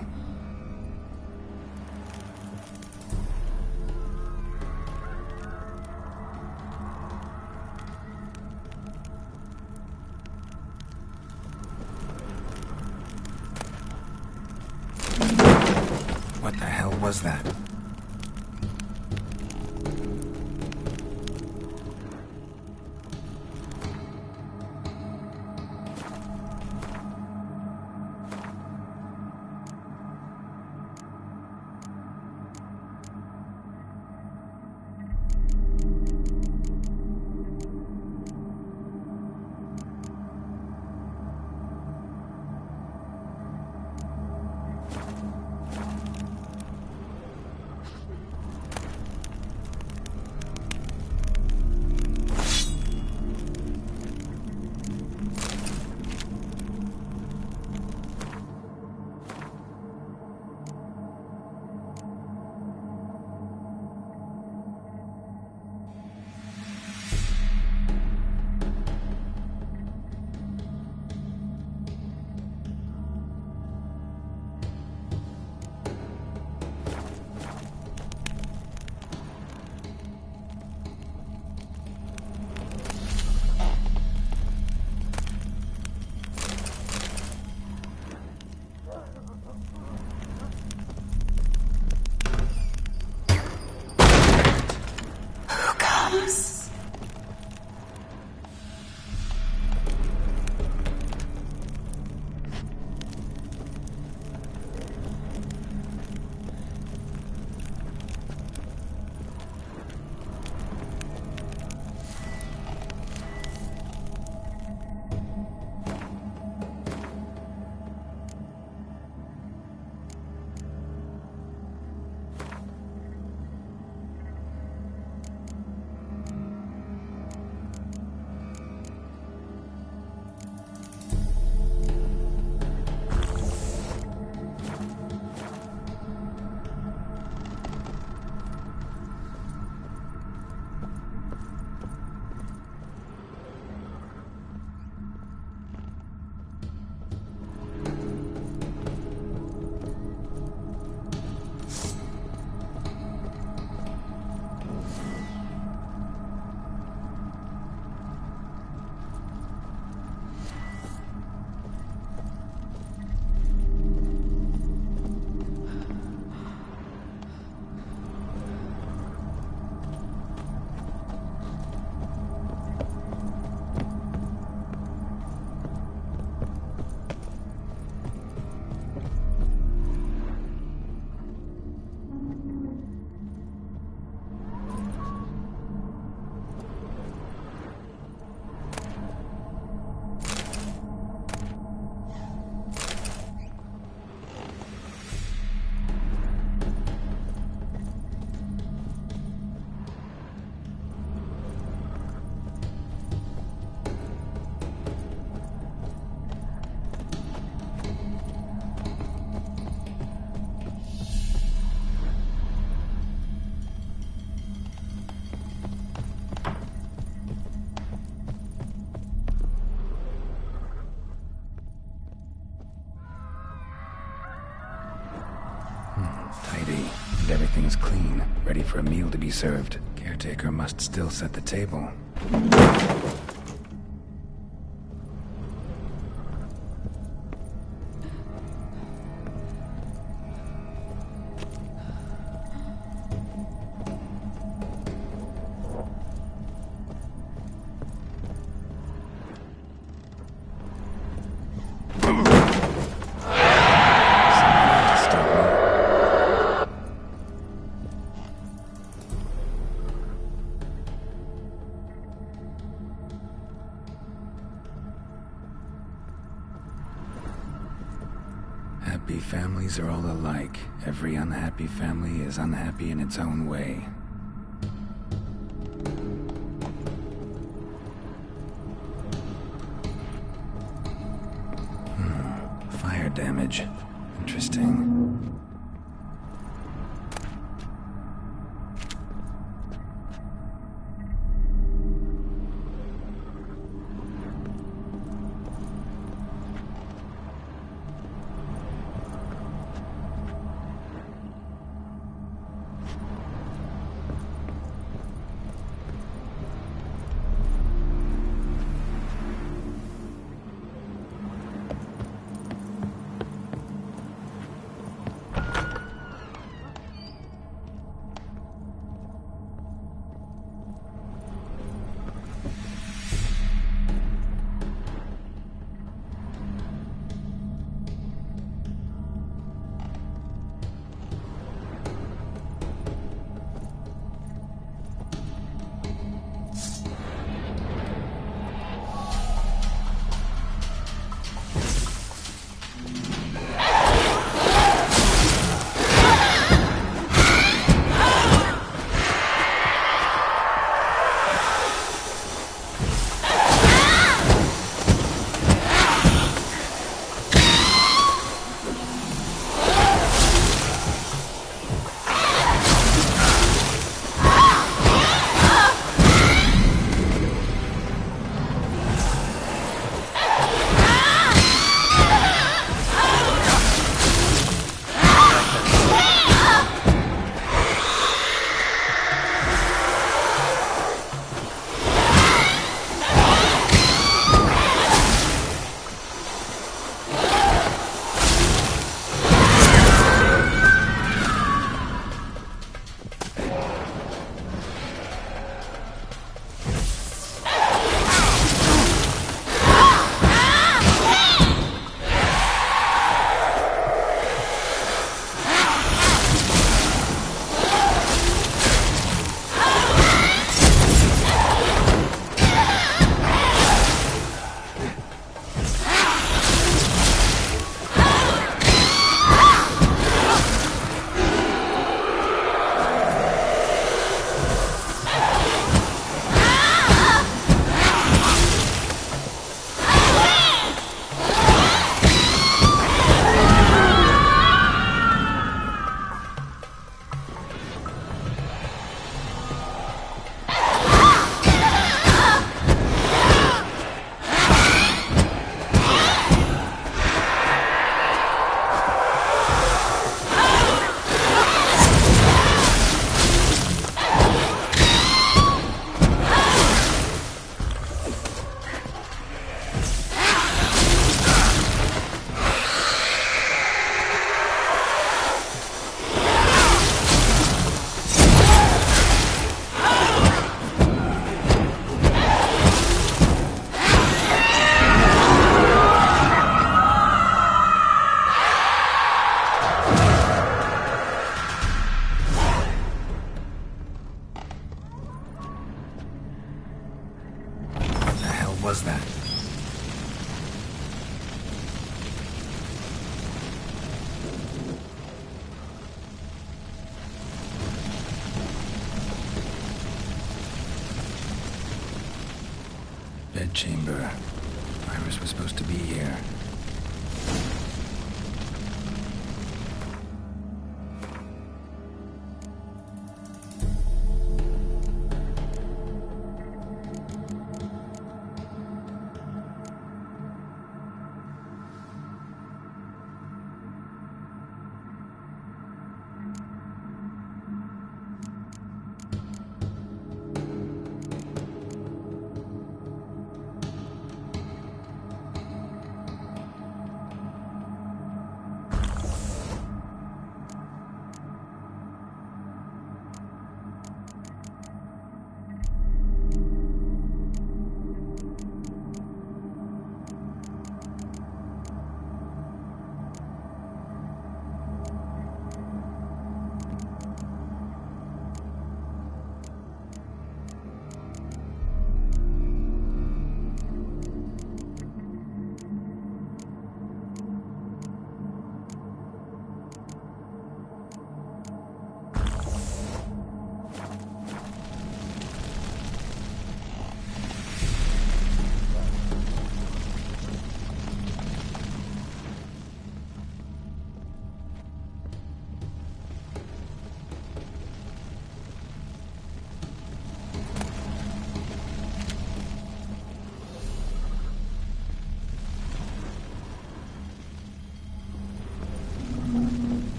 What the hell was that? tidy, and everything's clean, ready for a meal to be served. Caretaker must still set the table. Happy families are all alike. Every unhappy family is unhappy in its own way. Fire damage. Interesting. Was that? Bedchamber. Iris was supposed to be here.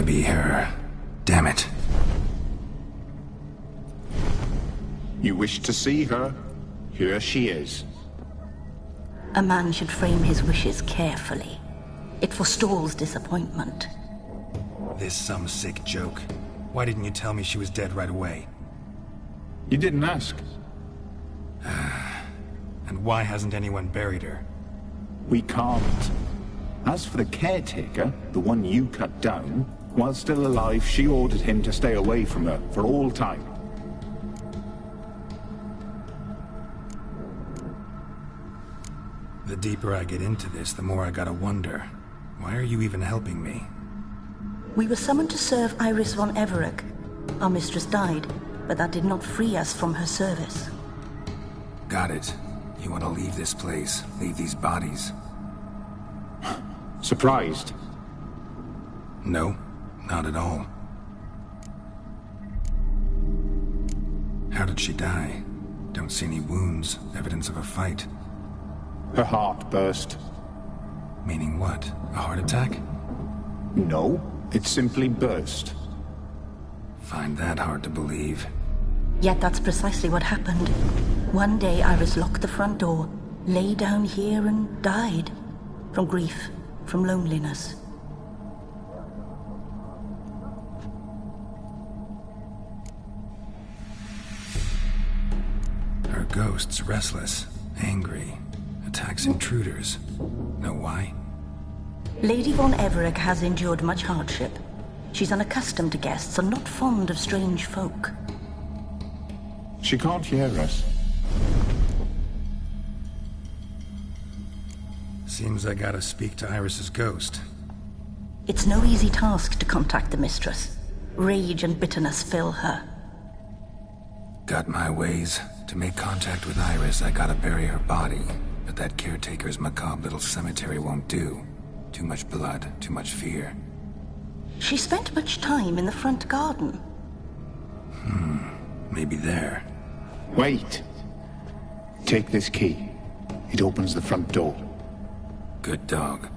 be her. Damn it. You wish to see her? Here she is. A man should frame his wishes carefully. It forestalls disappointment. This some sick joke. Why didn't you tell me she was dead right away? You didn't ask. And why hasn't anyone buried her? We can't. As for the caretaker, the one you cut down, while still alive, she ordered him to stay away from her for all time. The deeper I get into this, the more I gotta wonder. Why are you even helping me? We were summoned to serve Iris von Everec. Our mistress died, but that did not free us from her service. Got it. You want to leave this place, leave these bodies? Surprised? No, not at all. How did she die? Don't see any wounds, evidence of a fight. Her heart burst. Meaning what? A heart attack? No, it simply burst. Find that hard to believe. Yet that's precisely what happened. One day Iris locked the front door, lay down here and died. From grief, from loneliness. Her ghost's restless, angry, attacks intruders. Know why? Lady von Everec has endured much hardship. She's unaccustomed to guests and not fond of strange folk. She can't hear us. Seems I gotta speak to Iris's ghost. It's no easy task to contact the mistress. Rage and bitterness fill her. Got my ways. To make contact with Iris, I gotta bury her body. But that caretaker's macabre little cemetery won't do. Too much blood, too much fear. She spent much time in the front garden. Maybe there. Wait. Take this key. It opens the front door. Good dog.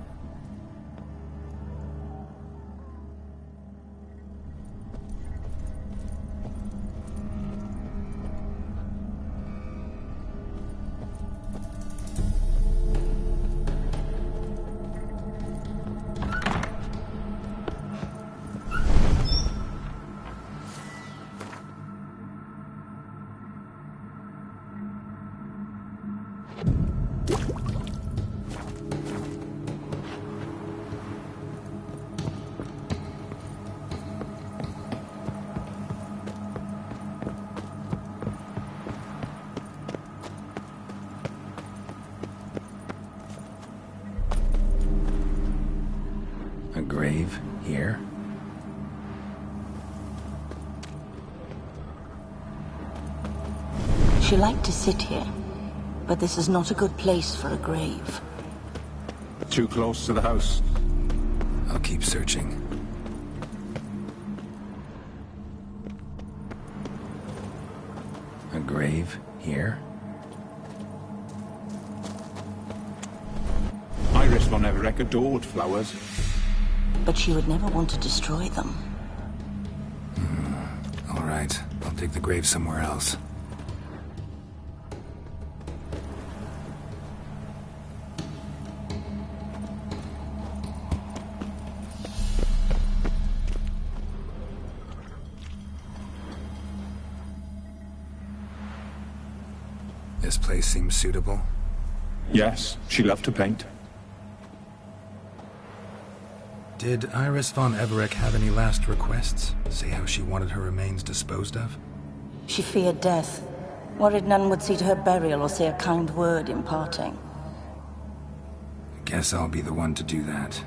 A grave here? She liked to sit here, but this is not a good place for a grave. Too close to the house. I'll keep searching. A grave here? Iris von Everec adored flowers. But she would never want to destroy them. All right, I'll dig the grave somewhere else. This place seems suitable. Yes, she loved to paint. Did Iris von Everec have any last requests? Say how she wanted her remains disposed of? She feared death. Worried none would see to her burial or say a kind word in parting. Guess I'll be the one to do that.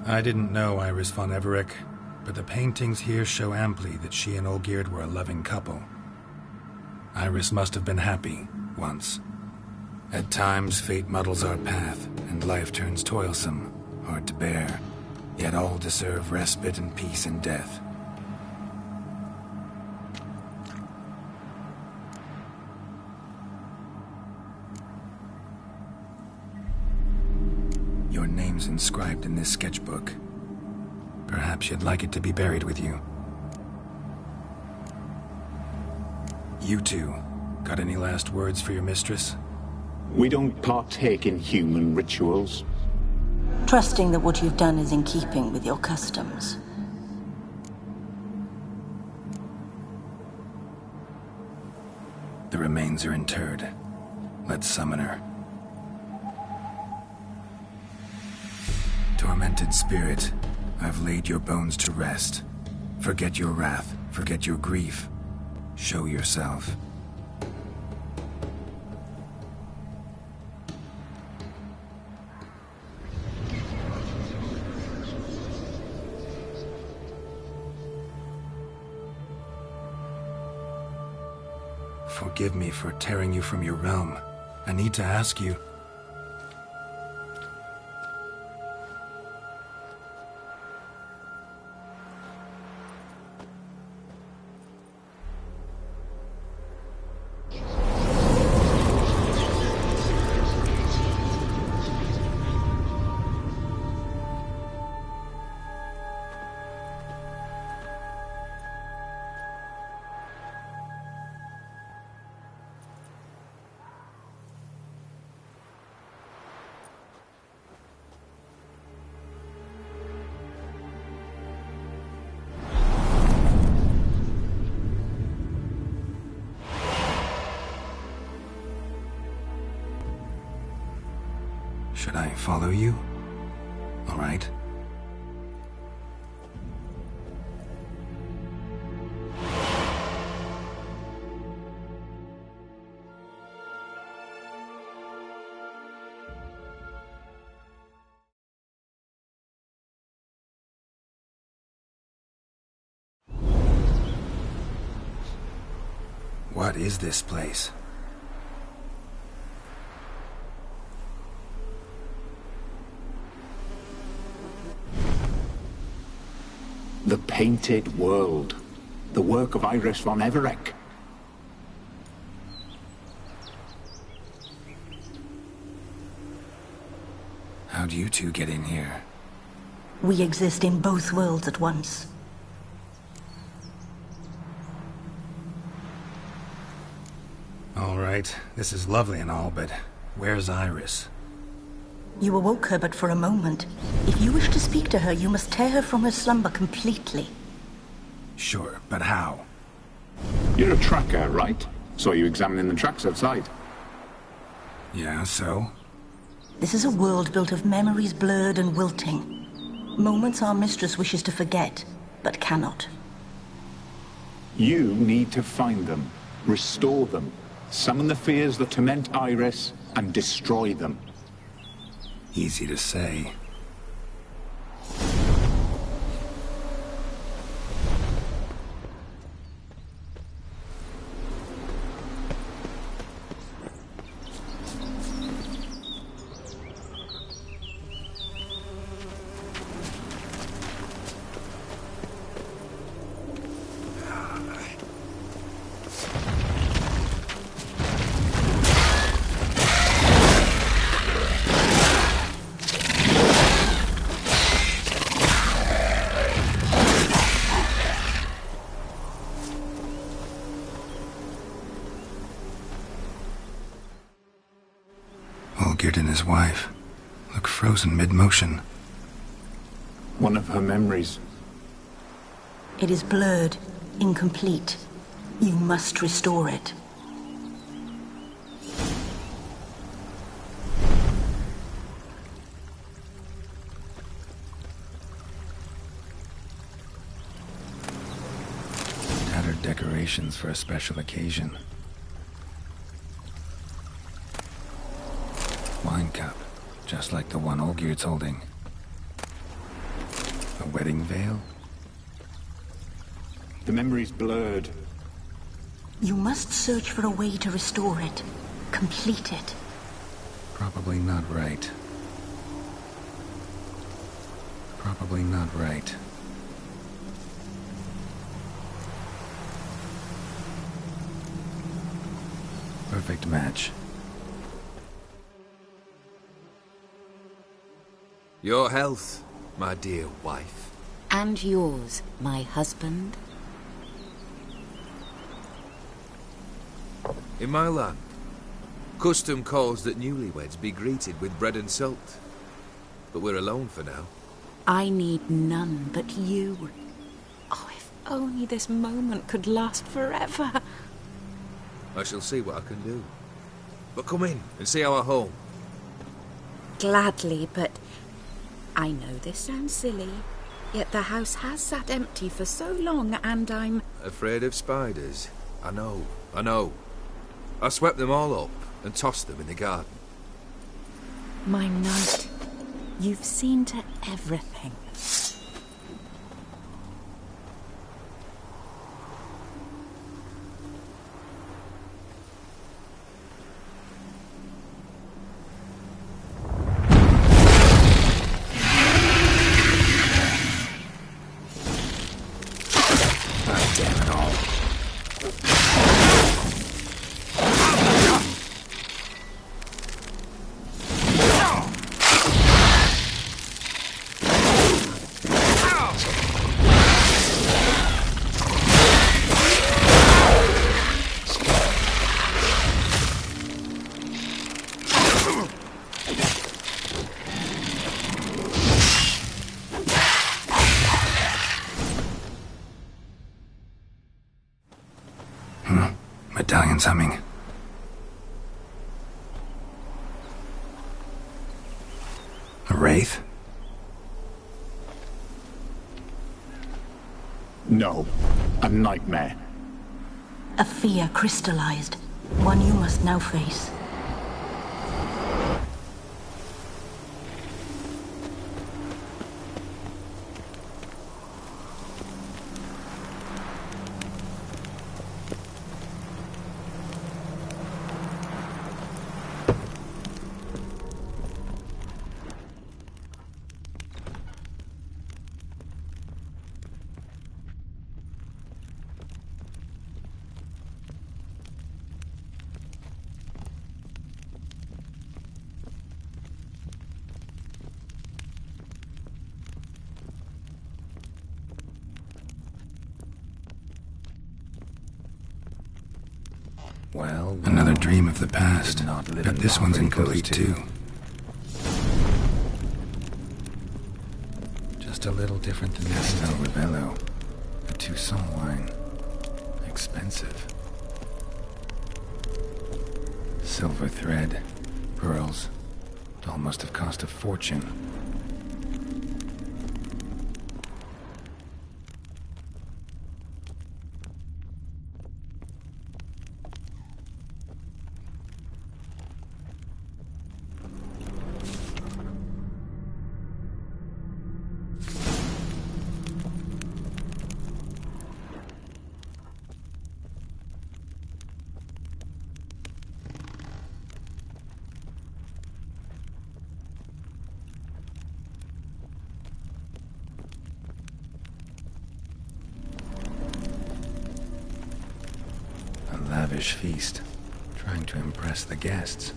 I didn't know Iris von Everec, but the paintings here show amply that she and Olgierd were a loving couple. Iris must have been happy, once. At times, fate muddles our path, and life turns toilsome, hard to bear. Yet all deserve respite and peace in death. Your name's inscribed in this sketchbook. Perhaps you'd like it to be buried with you. You two, got any last words for your mistress? We don't partake in human rituals. Trusting that what you've done is in keeping with your customs. The remains are interred. Let's summon her. Tormented spirit, I've laid your bones to rest. Forget your wrath, forget your grief. Show yourself. Forgive me for tearing you from your realm. I need to ask you. Should I follow you? All right. What is this place? The Painted World. The work of Iris von Everec. How'd you two get in here? We exist in both worlds at once. All right, this is lovely and all, but where's Iris? You awoke her but for a moment. If you wish to speak to her, you must tear her from her slumber completely. Sure, but how? You're a tracker, right? Saw you examining the tracks outside. Yeah, so? This is a world built of memories blurred and wilting. Moments our mistress wishes to forget, but cannot. You need to find them, restore them, summon the fears that torment Iris, and destroy them. Easy to say. Olgierd and his wife look frozen mid-motion. One of her memories. It is blurred, incomplete. You must restore it. Tattered decorations for a special occasion. Wine cup, just like the one Olgierd's holding. A wedding veil? The memory's blurred. You must search for a way to restore it. Complete it. Probably not right. Probably not right. Perfect match. Your health, my dear wife. And yours, my husband. In my land, custom calls that newlyweds be greeted with bread and salt. But we're alone for now. I need none but you. Oh, if only this moment could last forever. I shall see what I can do. But come in and see our home. Gladly, but I know this sounds silly, yet the house has sat empty for so long and I'm... Afraid of spiders? I know. I swept them all up and tossed them in the garden. My knight, you've seen to everything. Medallion's humming. A wraith? No, a nightmare. A fear crystallized. One you must now face. Well, another dream of the past. But this one's incomplete too. Just a little different than this. El Ravello. A Toussaint wine. Expensive. Silver thread. Pearls. It all must have cost a fortune. Lavish feast, trying to impress the guests.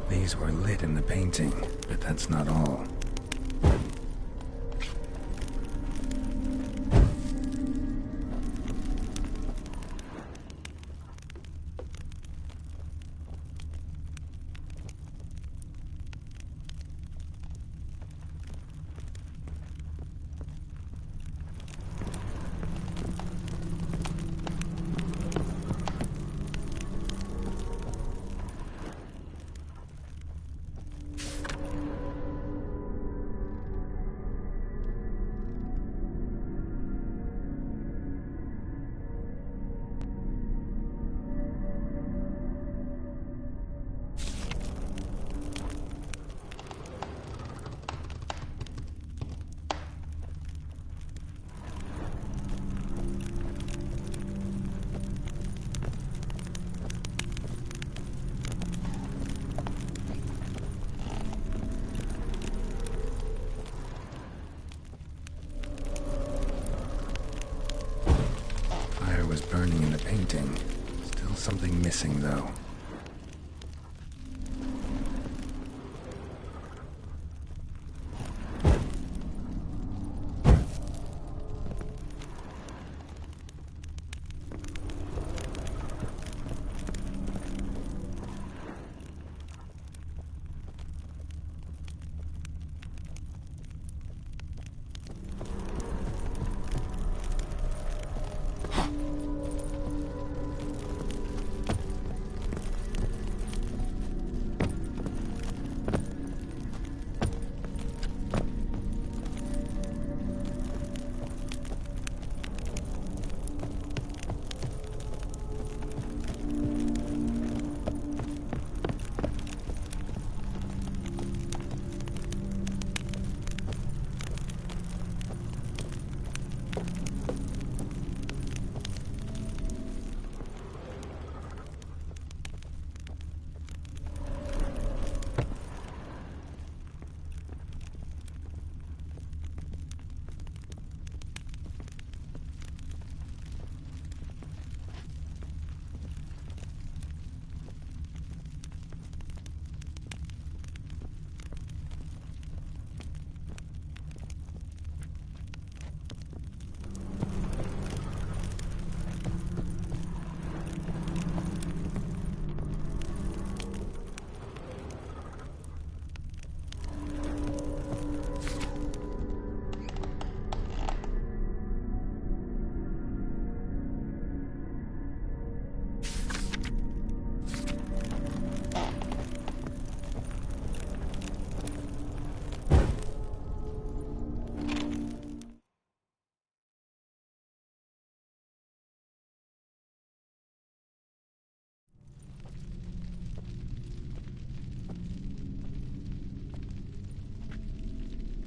These were lit in the painting, but that's not all. was burning in the painting. Still something missing, though.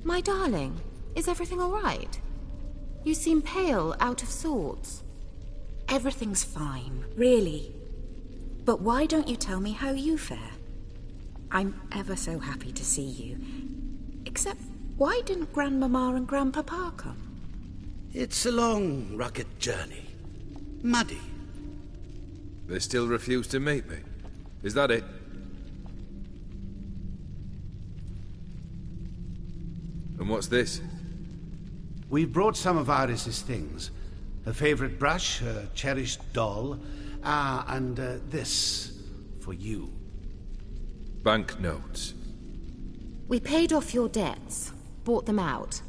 My darling, is everything all right? You seem pale, out of sorts. Everything's fine, really. But why don't you tell me how you fare? I'm ever so happy to see you. Except, why didn't Grandmama and Grandpapa come? It's a long, rugged journey. Muddy. They still refuse to meet me. Is that it? And what's this? We've brought some of Iris's things. Her favorite brush, her cherished doll, and this for you. Banknotes. We paid off your debts, bought them out,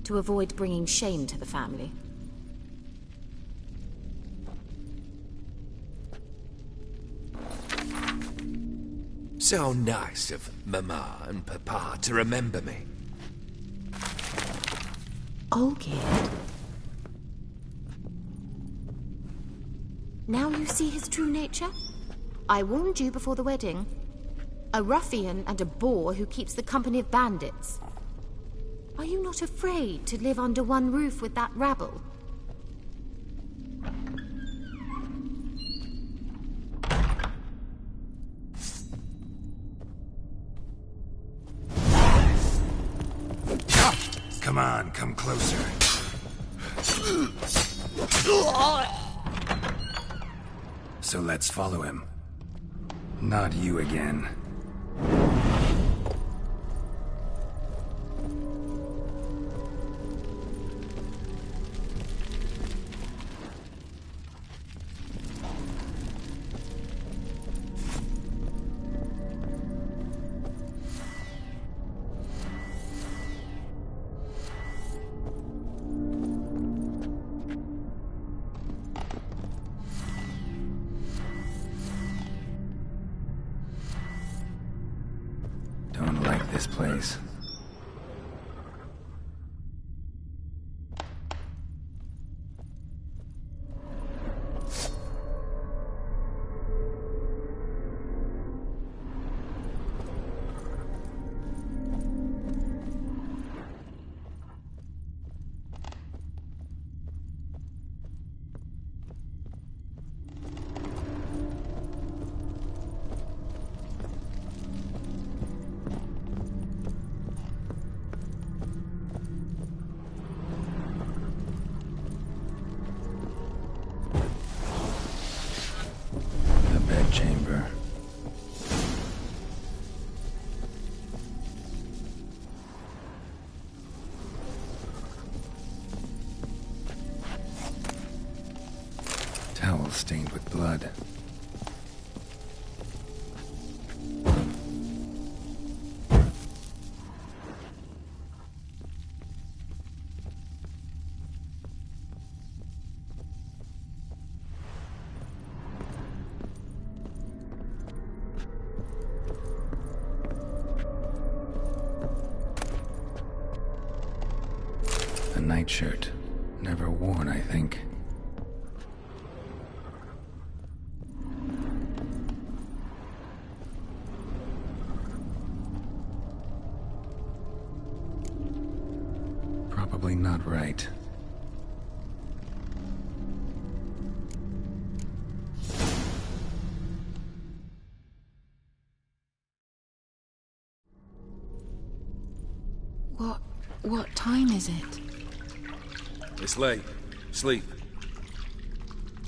to avoid bringing shame to the family. So nice of Mama and Papa to remember me. Olgierd. Now you see his true nature? I warned you before the wedding. A ruffian and a boor who keeps the company of bandits. Are you not afraid to live under one roof with that rabble? Come on, come closer. So let's follow him. Not you again. Don't like this place. stained with blood. A nightshirt. Never worn, I think. Probably not right. What time is it? It's late. Sleep.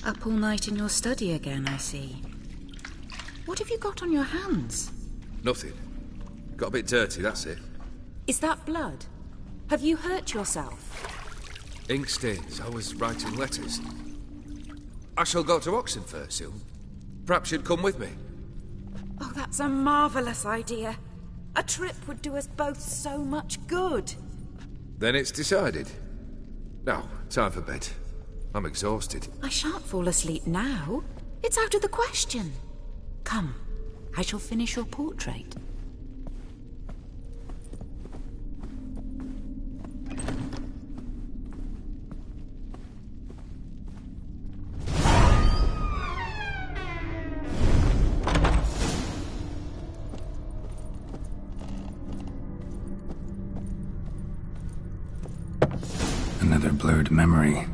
Up all night in your study again, I see. What have you got on your hands? Nothing. Got a bit dirty, that's it. Is that blood? Have you hurt yourself? Ink stains. I was writing letters. I shall go to Oxenfurt soon. Perhaps you'd come with me. Oh, that's a marvellous idea. A trip would do us both so much good. Then it's decided. Now, time for bed. I'm exhausted. I shan't fall asleep now. It's out of the question. Come, I shall finish your portrait. Another blurred memory.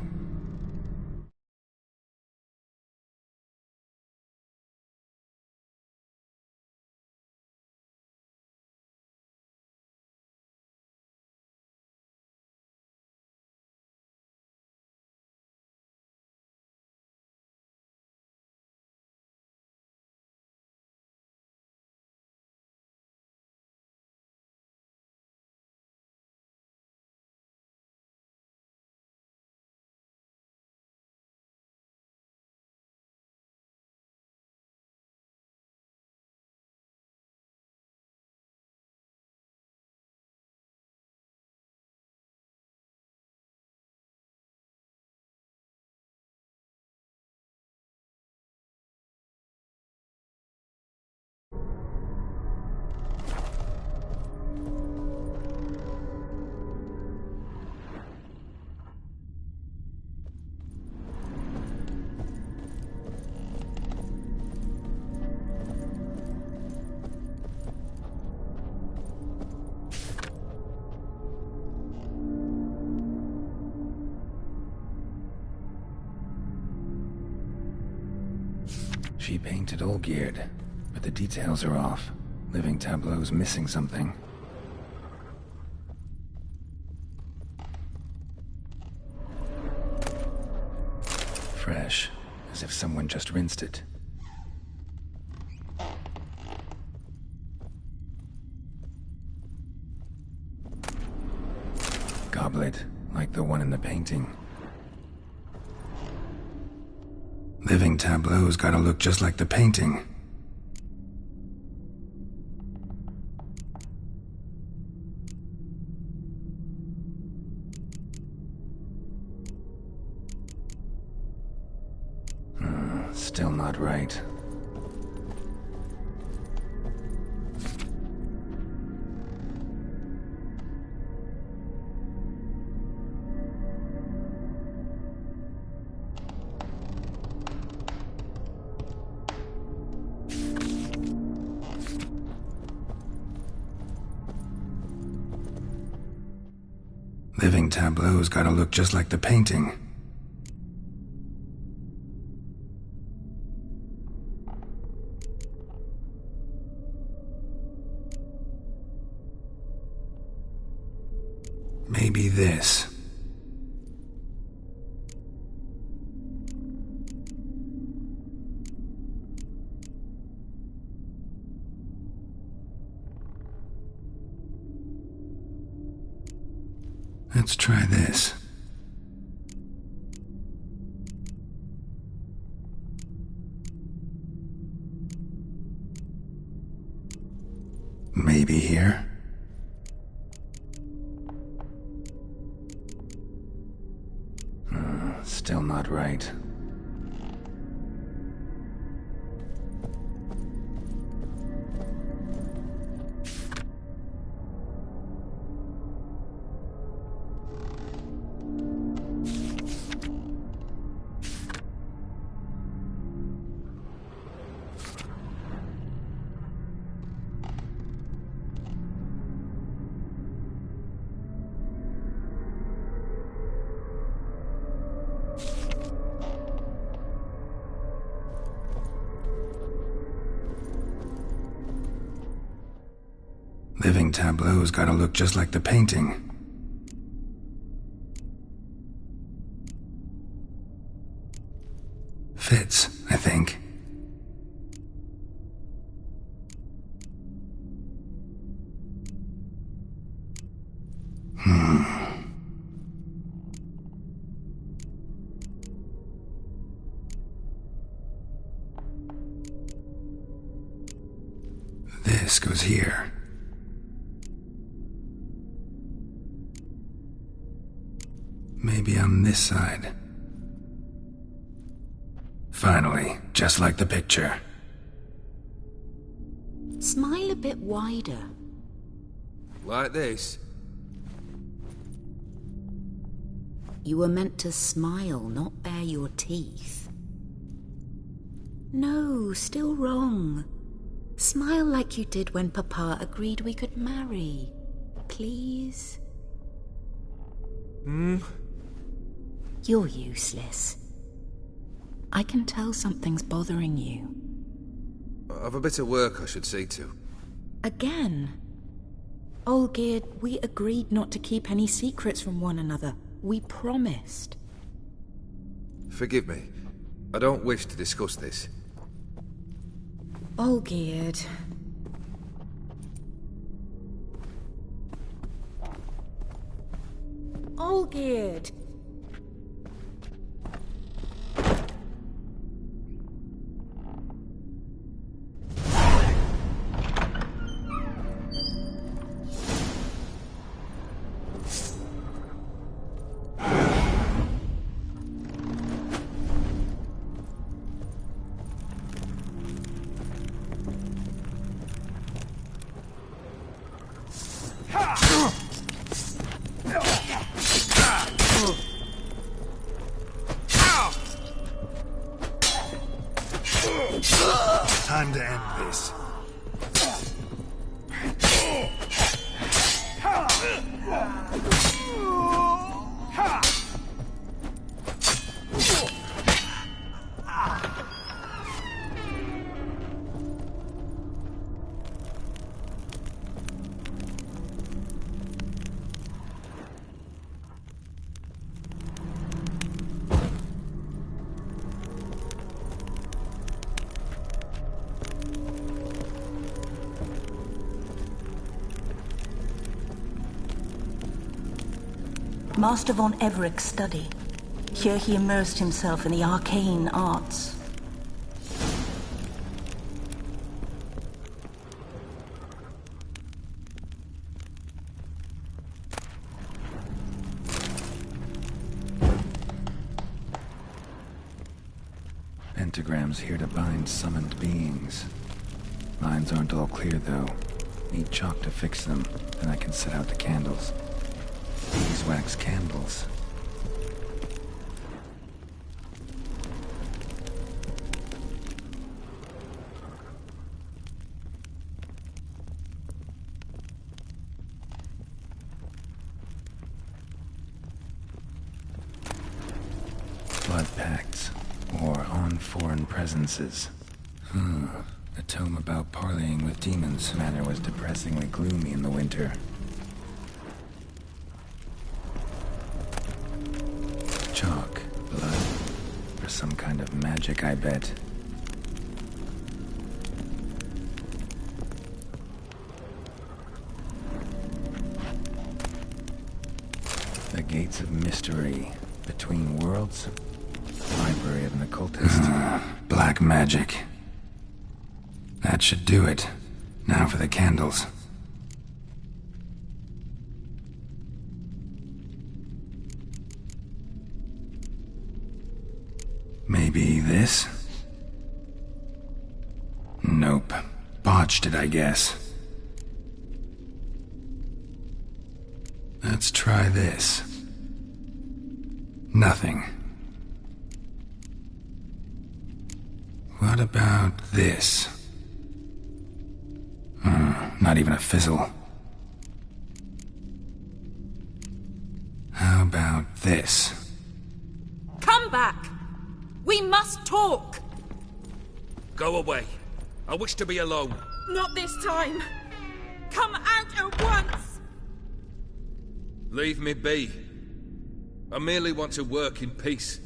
She painted Olgierd, but the details are off. Living tableau's missing something. Fresh, as if someone just rinsed it. Goblet, like the one in the painting. Living tableau's gotta look just like the painting. Still not right. Living tableau's gotta look just like the painting. Maybe this. Let's try this. Maybe here? Still not right. Living tableau's gotta look just like the painting. Fits, I think. This goes here. Maybe on this side. Finally, just like the picture. Smile a bit wider. Like this? You were meant to smile, not bare your teeth. No, still wrong. Smile like you did when Papa agreed we could marry. Please? You're useless. I can tell something's bothering you. I've a bit of work I should see to. Again? Olgierd, we agreed not to keep any secrets from one another. We promised. Forgive me. I don't wish to discuss this. Olgierd. Olgierd! Time to end this. Master von Everett's study. Here he immersed himself in the arcane arts. Pentagrams here to bind summoned beings. Lines aren't all clear, though. Need chalk to fix them, then I can set out the candles. Beeswax candles. Blood pacts, or on foreign presences. A tome about parleying with demons. Manor was depressingly gloomy in the winter. Chalk, blood, for some kind of magic, I bet. The Gates of Mystery, Between Worlds, Library of an Occultist. Black magic. That should do it. Now for the candles. Maybe this? Nope. Botched it, I guess. Let's try this. Nothing. What about this? Not even a fizzle. How about this? Come back! We must talk! Go away. I wish to be alone. Not this time! Come out at once! Leave me be. I merely want to work in peace.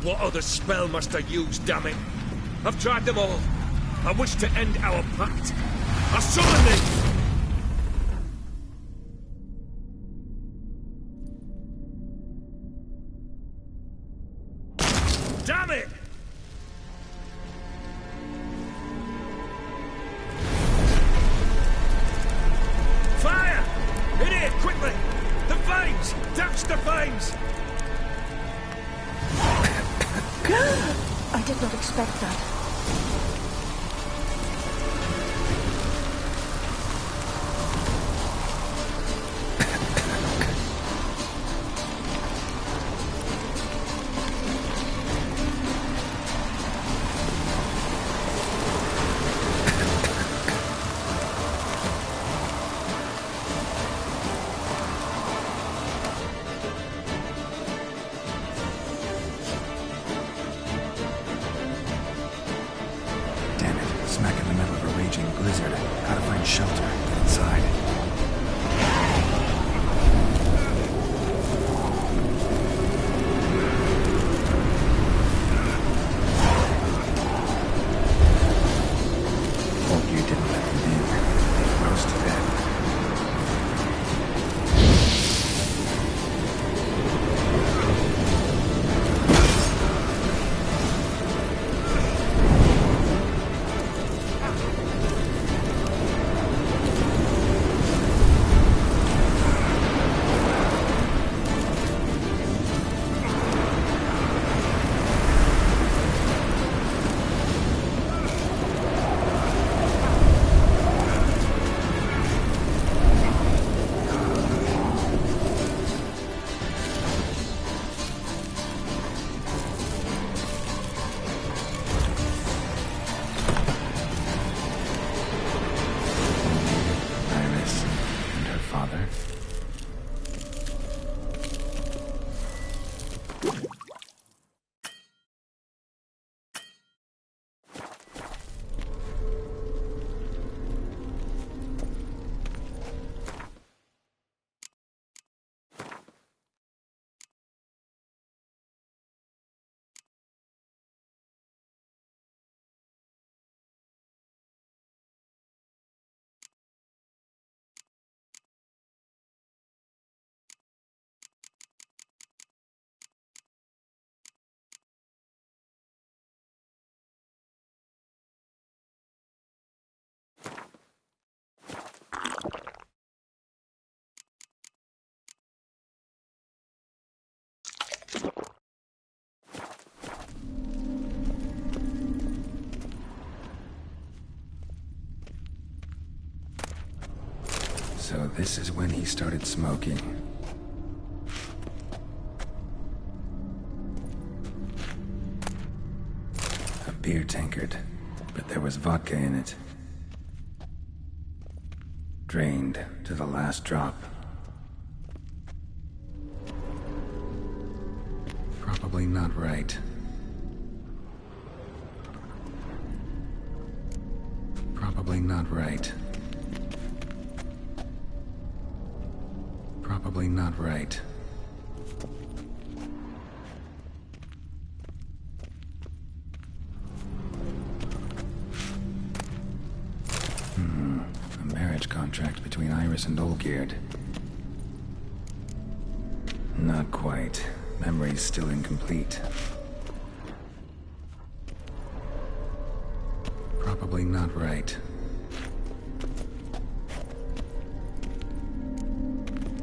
What other spell must I use, damn it? I've tried them all. I wish to end our pact. I summon thee! Damn it! Fire! In here, quickly! The flames! Touch the flames! I did not expect that. Smack in the middle of a raging blizzard. Gotta find shelter. Get inside. Hope you didn't let them in. They froze to death. So this is when he started smoking. A beer tankard, but there was vodka in it. Drained to the last drop. Probably not right. Probably not right. Probably not right. A marriage contract between Iris and Olgierd. Not quite. Memory's still incomplete. Probably not right.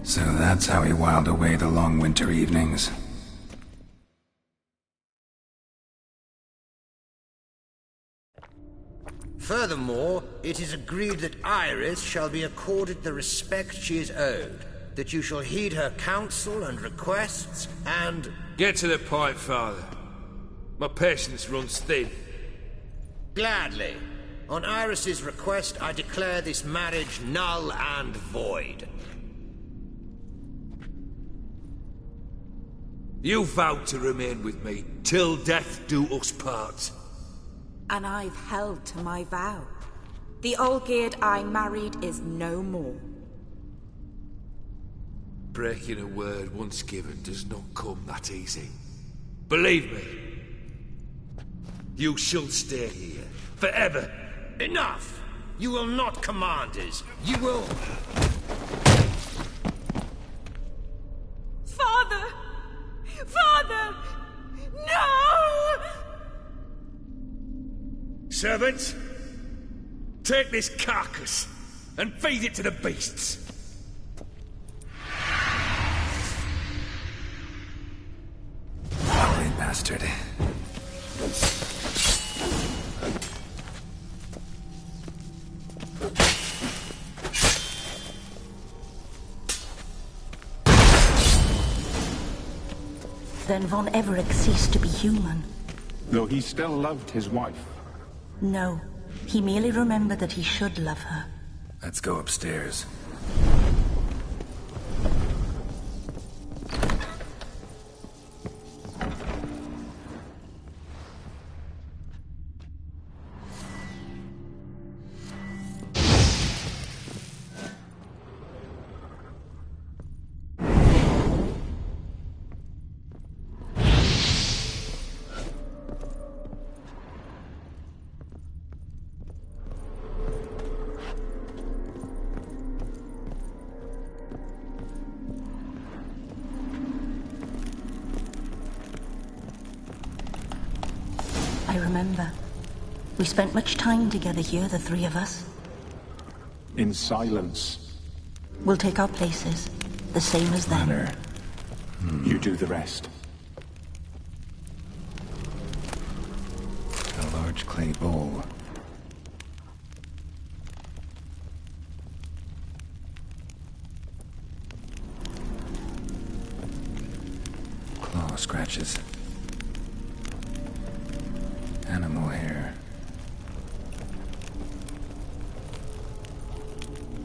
So that's how he whiled away the long winter evenings. Furthermore, it is agreed that Iris shall be accorded the respect she is owed, that you shall heed her counsel and requests, and... Get to the point, Father. My patience runs thin. Gladly. On Iris's request, I declare this marriage null and void. You vowed to remain with me, till death do us part. And I've held to my vow. The Olgierd I married is no more. Breaking a word once given does not come that easy. Believe me. You shall stay here, forever. Enough! You will not command us. You will... Father! Father! No! Servants, take this carcass and feed it to the beasts. Ugly bastard. Then Von Everett ceased to be human. Though he still loved his wife. No, he merely remembered that he should love her. Let's go upstairs. I remember. We spent much time together here, the three of us. In silence. We'll take our places, the same as them. You do the rest. A large clay bowl. Claw scratches. Animal hair.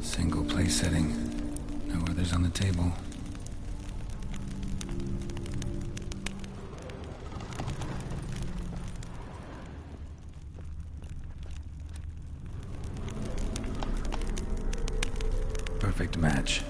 Single place setting. No others on the table. Perfect match.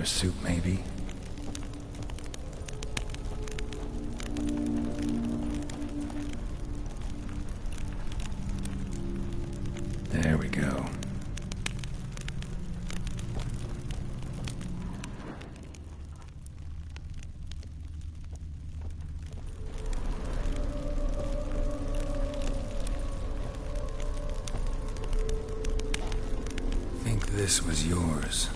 Soup, maybe? There we go. Think this was yours.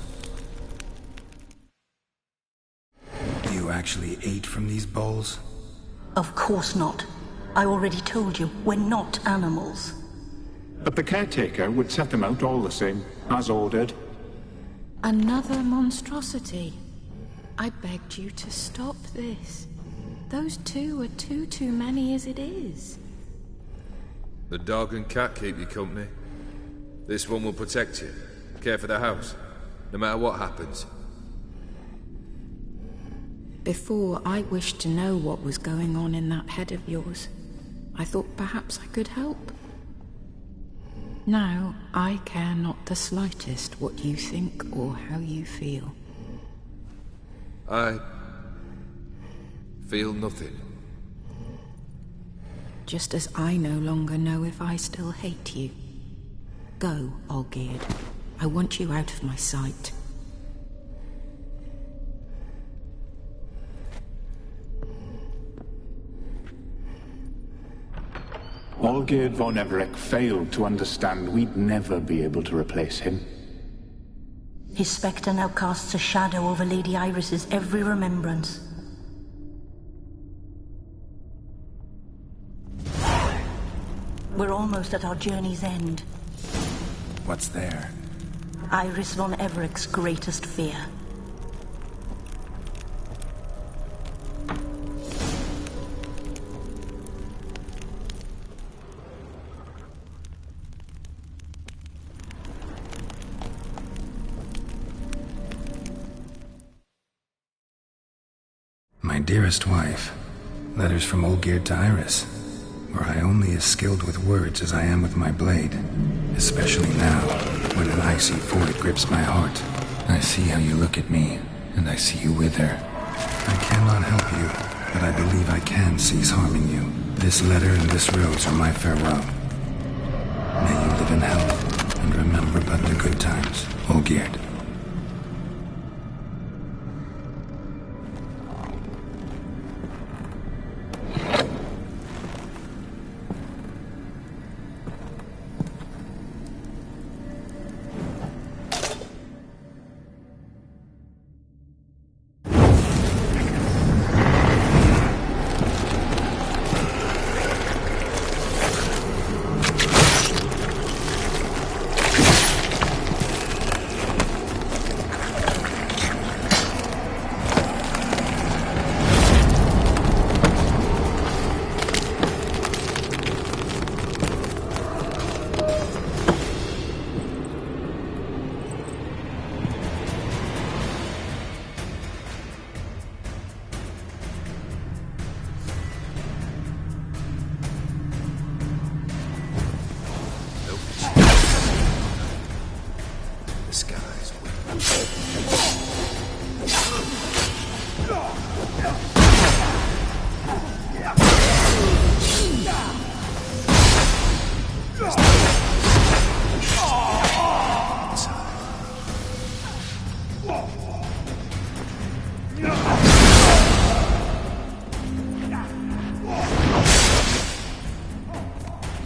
You actually ate from these bowls? Of course not. I already told you, we're not animals. But the caretaker would set them out all the same, as ordered. Another monstrosity. I begged you to stop this. Those two are too many as it is. The dog and cat keep you company. This one will protect you, care for the house, no matter what happens. Before, I wished to know what was going on in that head of yours. I thought perhaps I could help. Now, I care not the slightest what you think or how you feel. I feel nothing. Just as I no longer know if I still hate you. Go, Olgierd. I want you out of my sight. Olgierd von Everec failed to understand we'd never be able to replace him. His spectre now casts a shadow over Lady Iris's every remembrance. We're almost at our journey's end. What's there? Iris von Everec's greatest fear. My dearest wife, letters from Olgierd to Iris. Were I only as skilled with words as I am with my blade, especially now, when an icy void grips my heart. I see how you look at me, and I see you wither. I cannot help you, but I believe I can cease harming you. This letter and this rose are my farewell. May you live in health, and remember but the good times, Olgierd.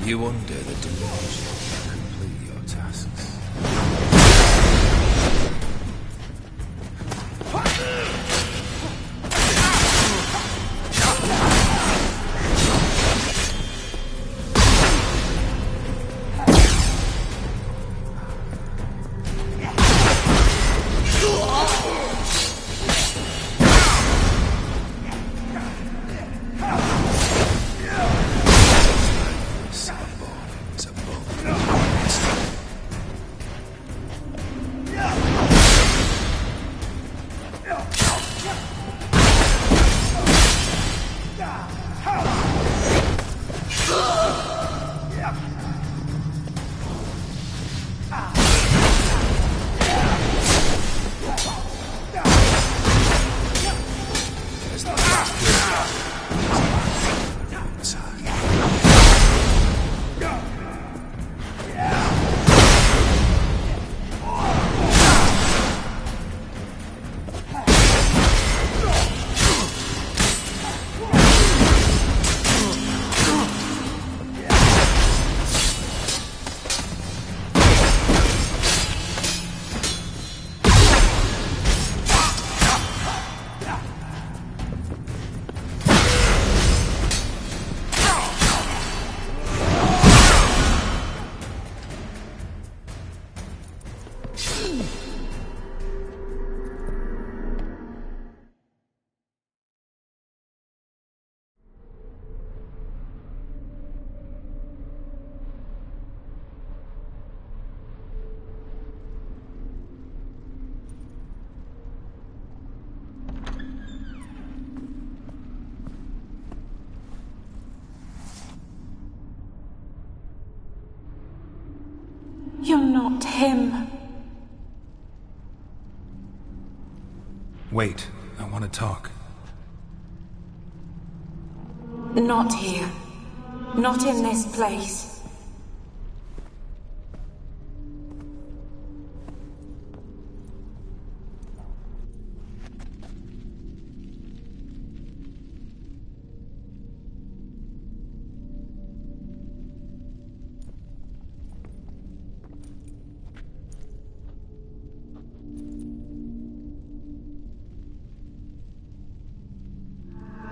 You under the delusion to complete your tasks. It's a bomb. not him. Wait, I want to talk. Not here. Not in this place.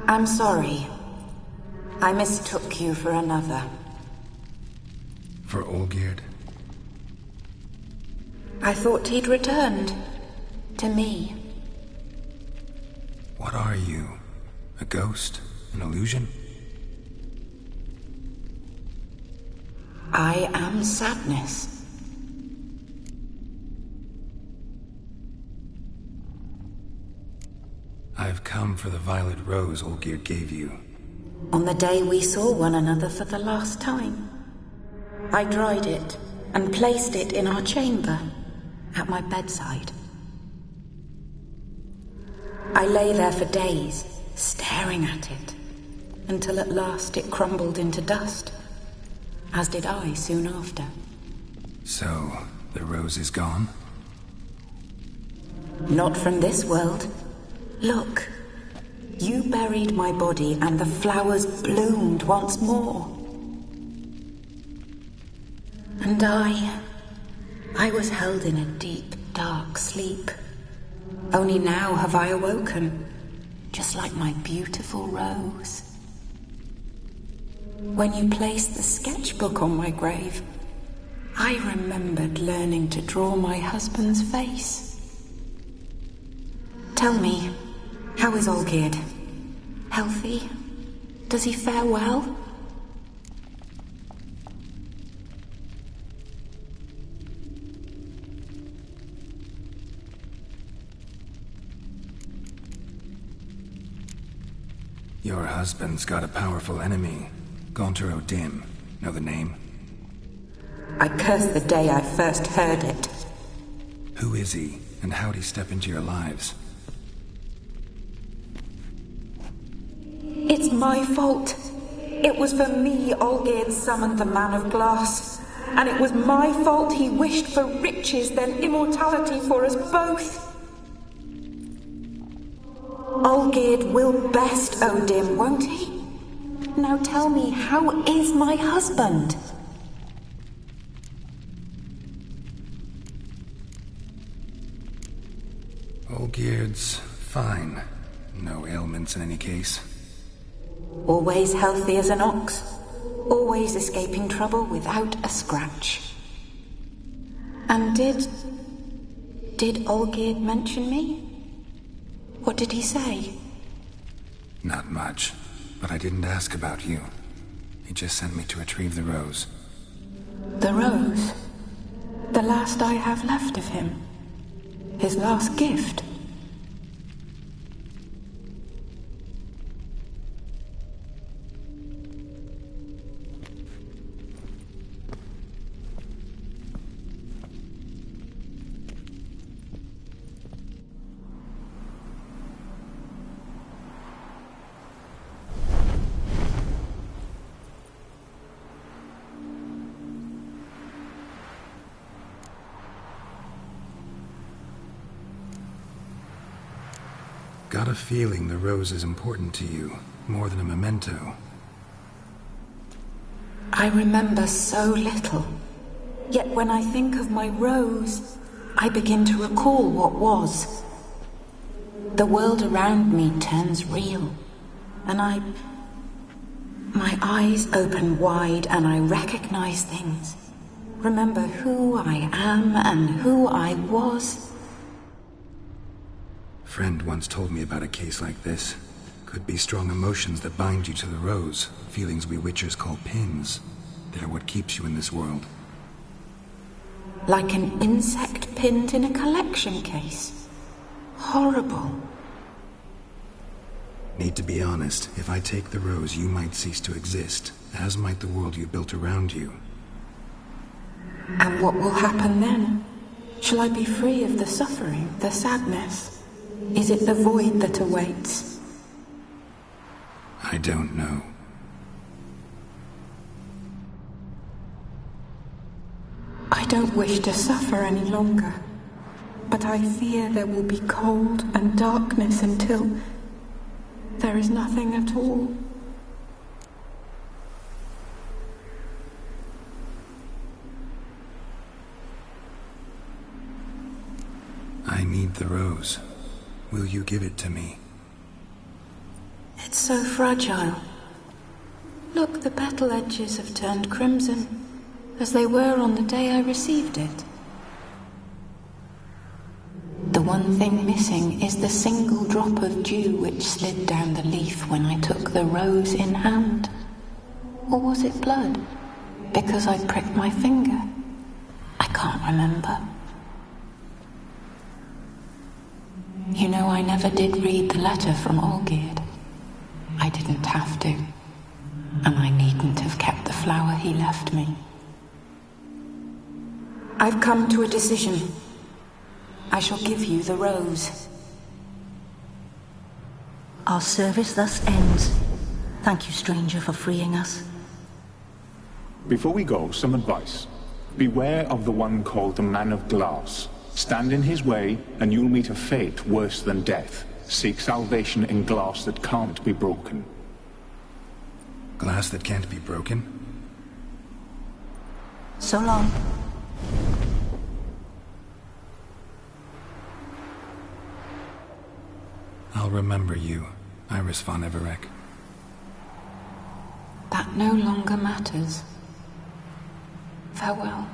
I'm sorry. I mistook you for another. For Olgierd? I thought he'd returned. To me. What are you? A ghost? An illusion? I am sadness. I've come for the violet rose Olgierd gave you. On the day we saw one another for the last time, I dried it and placed it in our chamber, at my bedside. I lay there for days, staring at it, until at last it crumbled into dust, as did I soon after. So, the rose is gone? Not from this world. Look, you buried my body and the flowers bloomed once more. And I was held in a deep, dark sleep. Only now have I awoken, just like my beautiful rose. When you placed the sketchbook on my grave, I remembered learning to draw my husband's face. Tell me, how is Olgierd? Healthy? Does he fare well? Your husband's got a powerful enemy. Gaunter O'Dim. Know the name? I curse the day I first heard it. Who is he, and how'd he step into your lives? It's my fault. It was for me Olgierd summoned the Man of Glass. And it was my fault he wished for riches than immortality for us both. Olgierd will best O'Dim, won't he? Now tell me, how is my husband? Olgierd's fine. No ailments in any case. Always healthy as an ox. Always escaping trouble without a scratch. And did Olgierd mention me? What did he say? Not much, but I didn't ask about you. He just sent me to retrieve the rose. The rose? The last I have left of him? His last gift? Got a feeling the rose is important to you, more than a memento. I remember so little. Yet when I think of my rose, I begin to recall what was. The world around me turns real, and my eyes open wide and I recognize things. Remember who I am and who I was. Friend once told me about a case like this. Could be strong emotions that bind you to the rose. Feelings we witchers call pins. They're what keeps you in this world. Like an insect pinned in a collection case. Horrible. Need to be honest. If I take the rose, you might cease to exist, as might the world you built around you. And what will happen then? Shall I be free of the suffering, the sadness? Is it the void that awaits? I don't know. I don't wish to suffer any longer, but I fear there will be cold and darkness until there is nothing at all. I need the rose. Will you give it to me? It's so fragile. Look, the petal edges have turned crimson, as they were on the day I received it. The one thing missing is the single drop of dew which slid down the leaf when I took the rose in hand. Or was it blood? Because I pricked my finger. I can't remember. You know, I never did read the letter from Olgierd. I didn't have to. And I needn't have kept the flower he left me. I've come to a decision. I shall give you the rose. Our service thus ends. Thank you, stranger, for freeing us. Before we go, some advice. Beware of the one called the Man of Glass. Stand in his way, and you'll meet a fate worse than death. Seek salvation in glass that can't be broken. Glass that can't be broken? So long. I'll remember you, Iris von Everec. That no longer matters. Farewell.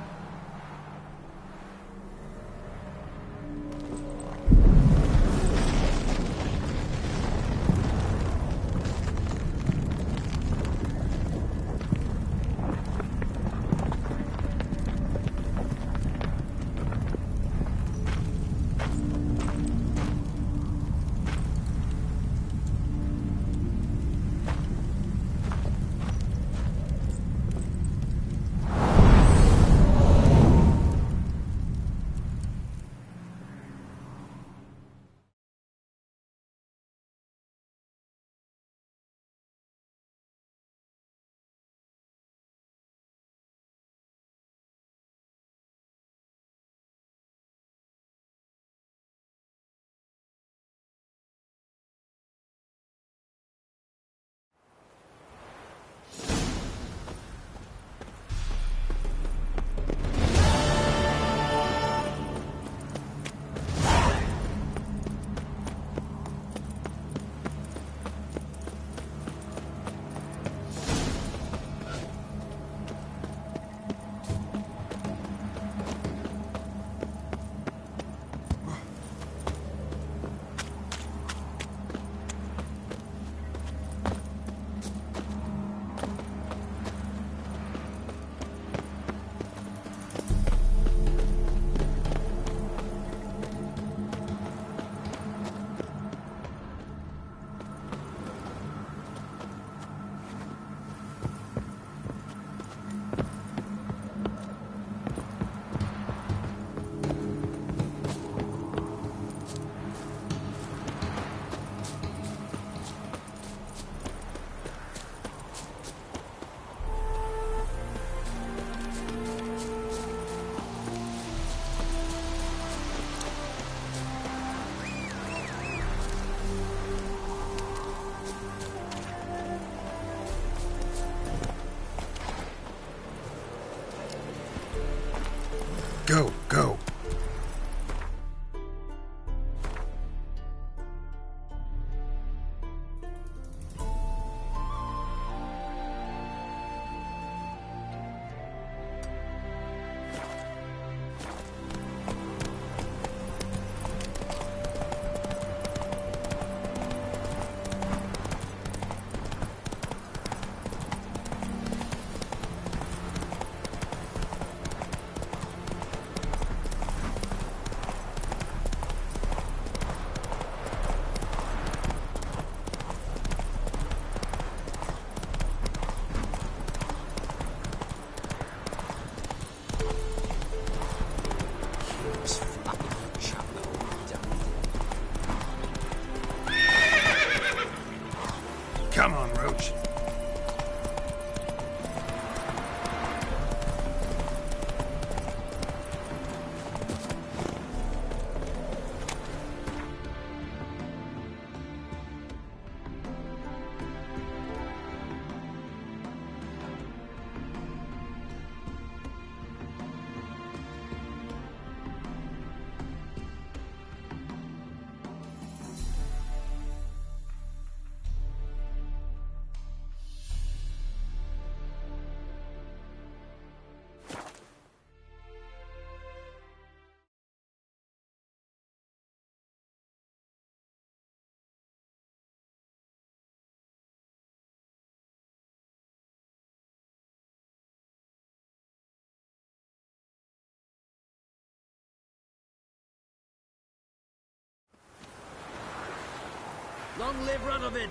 Go, go. Long live Radovid!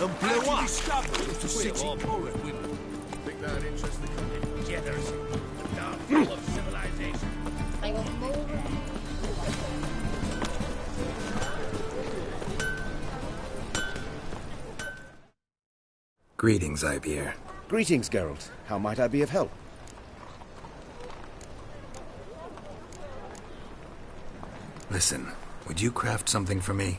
And blew up. It's a city horror. Think that would interest the company? Degeneracy. The downfall of civilization. I will mold. Greetings, Ibeer. Greetings, Geralt. How might I be of help? Listen, would you craft something for me?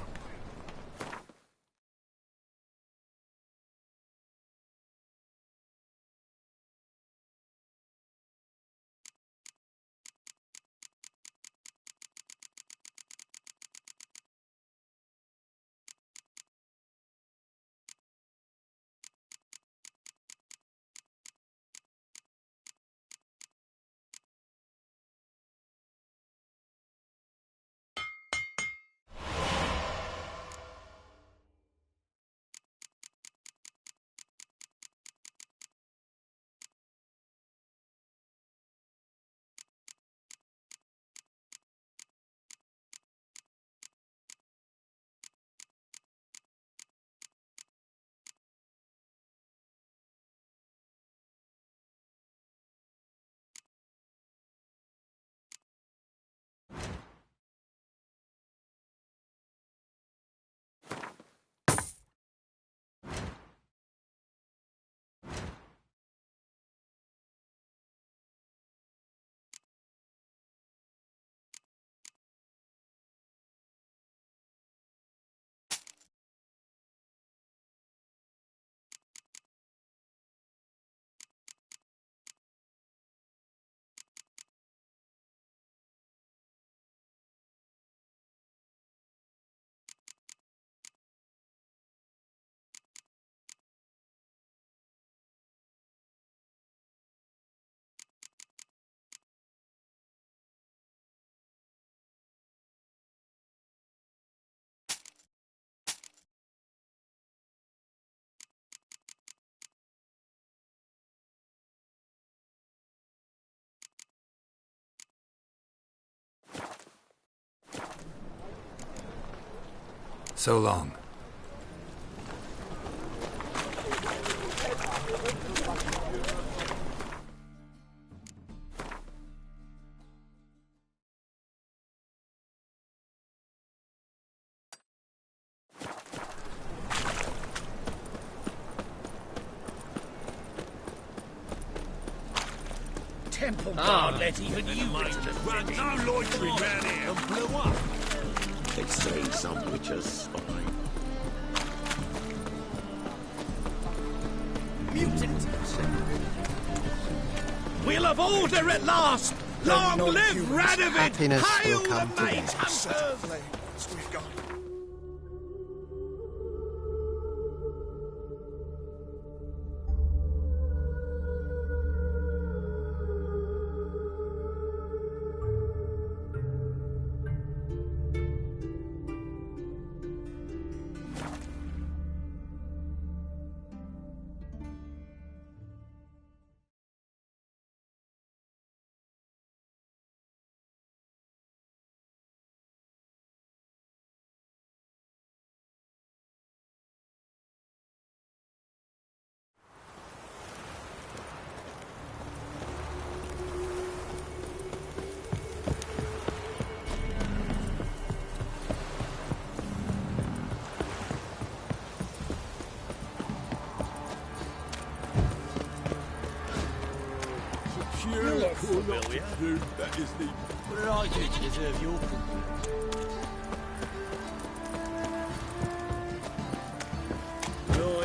So long. Temple Guard let even you Ran no loitering round here and blew up. They say some witches spy. Mutant! We'll have order at last! Long live Radovid! Happiness Hail will come the to Mage them. Hunters! We've got. Familiar. That is the... What did I do to deserve your company?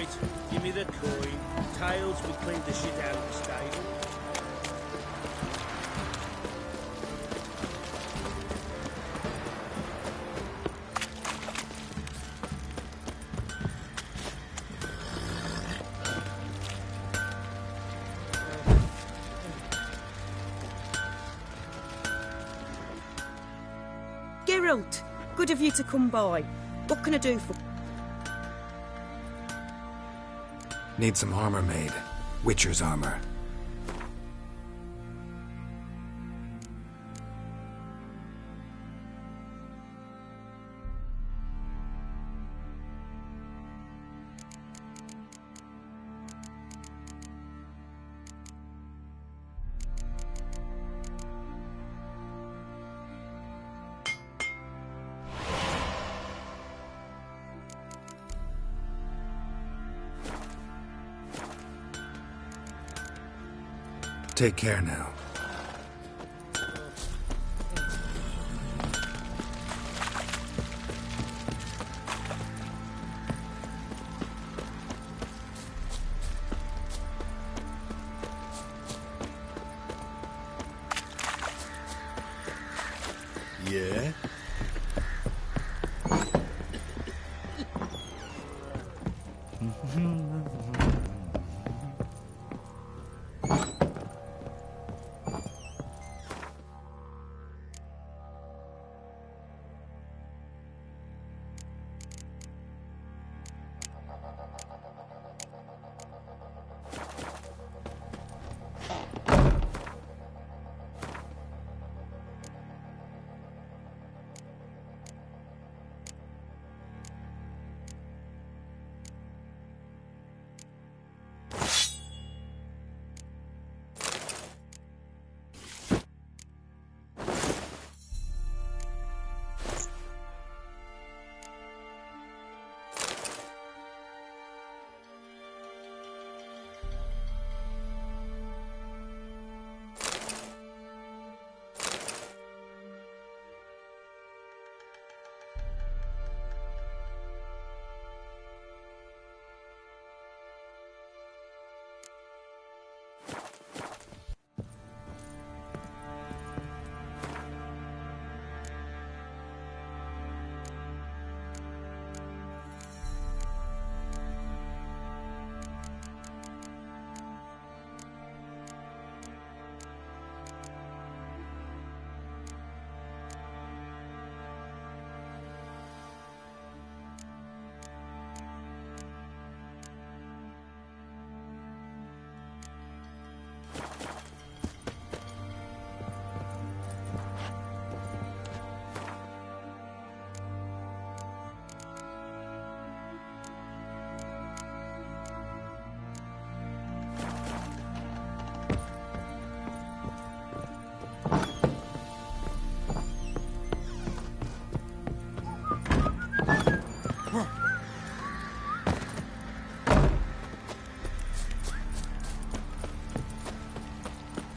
Right, give me the coin. Tails, we cleaned the shit out of the stable. Geralt, good of you to come by. What can I do for... Need some armor made. Witcher's armor. Take care now. Yeah?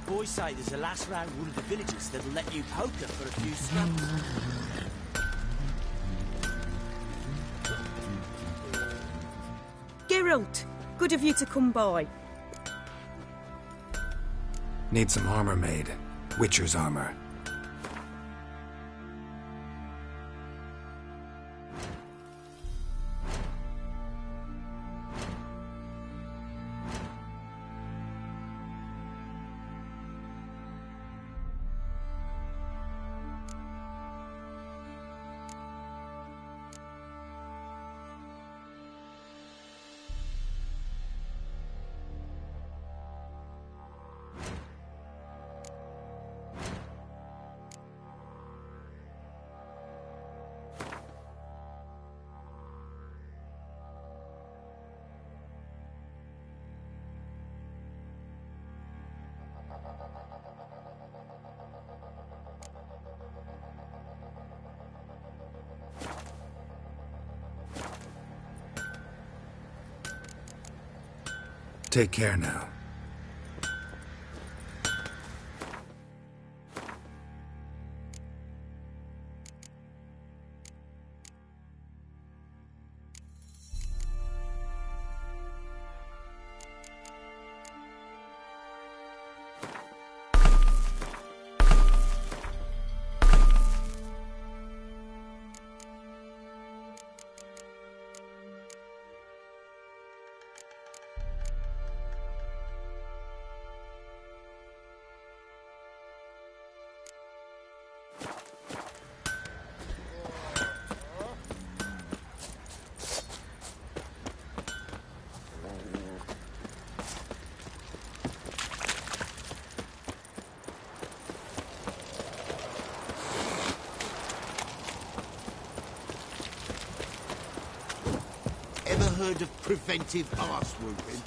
Boys say there's a last round one of the villages that'll let you poker for a few scraps. Geralt, good of you to come by. Need some armor made. Witcher's armor. Take care now. heard of preventive arse whooping?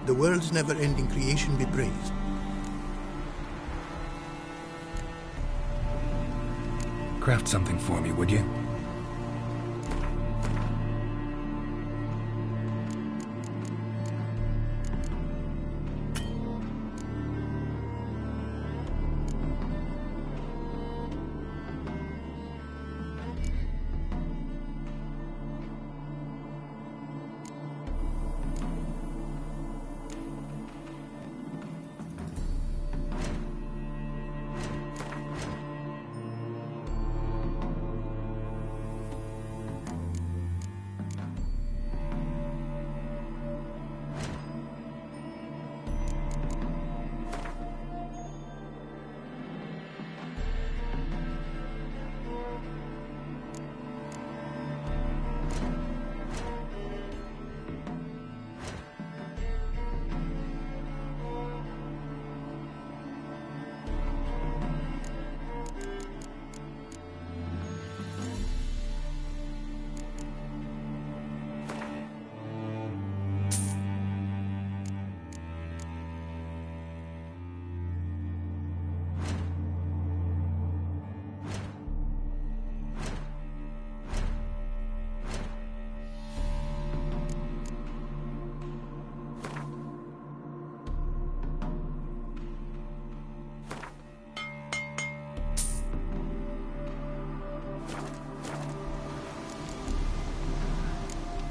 The world's never-ending creation be praised. Craft something for me, would you?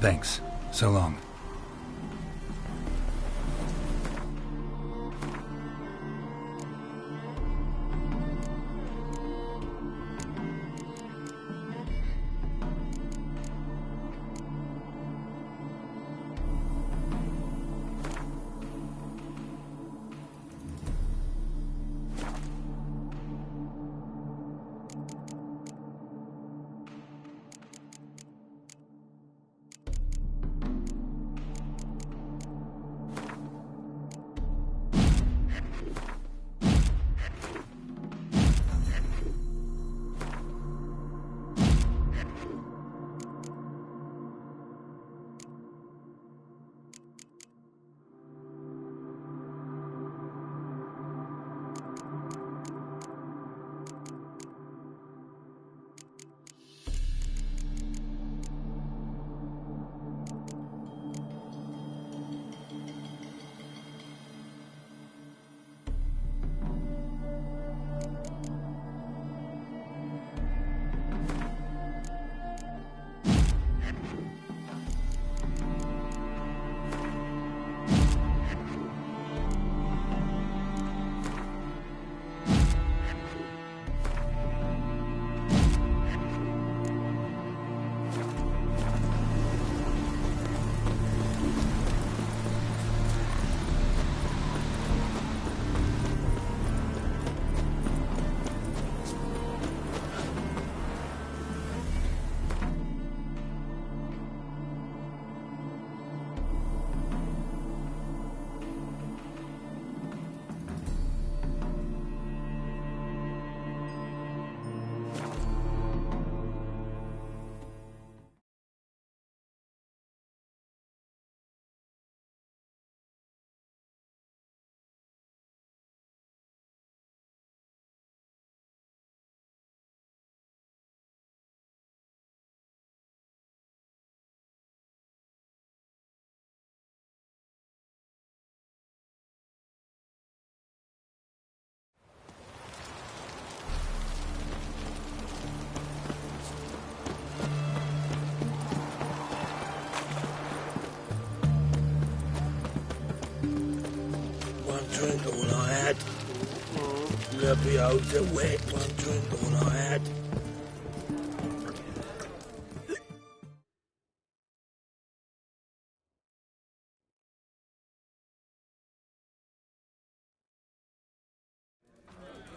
Thanks. So long. to be able to wet one drink all I had.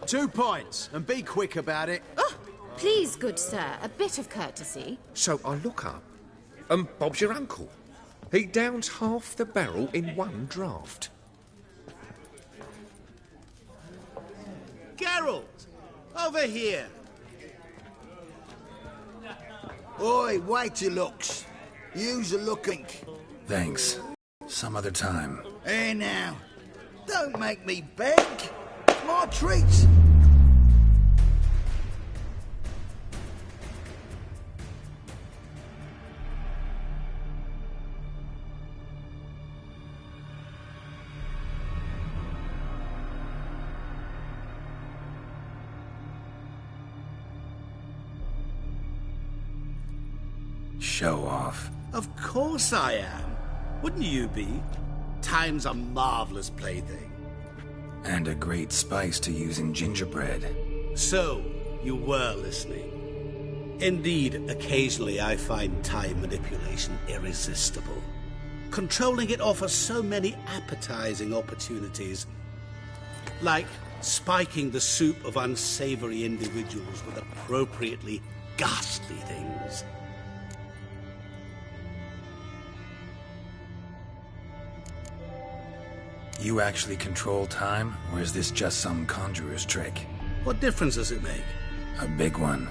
Two pints, and be quick about it. Oh, please, good sir, a bit of courtesy. So I look up, and Bob's your uncle. He downs half the barrel in one draught. Geralt! Over here! Oi, wait your looks. Use a looking. Thanks. Some other time. Here now. Don't make me beg. It's my treat. Show off. Of course I am. Wouldn't you be? Time's a marvellous plaything. And a great spice to use in gingerbread. So, you were listening. Indeed, occasionally I find time manipulation irresistible. Controlling it offers so many appetizing opportunities. Like spiking the soup of unsavory individuals with appropriately ghastly things. You actually control time, or is this just some conjurer's trick? What difference does it make? A big one.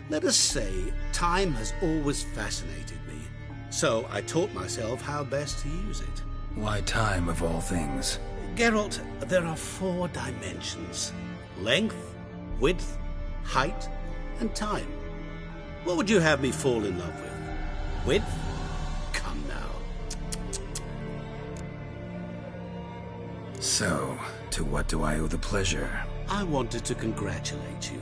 Let us say time has always fascinated me, so I taught myself how best to use it. Why time, of all things? Geralt, there are 4 dimensions. Length, width, height, and time. What would you have me fall in love with? Width? Come now. So, to what do I owe the pleasure? I wanted to congratulate you.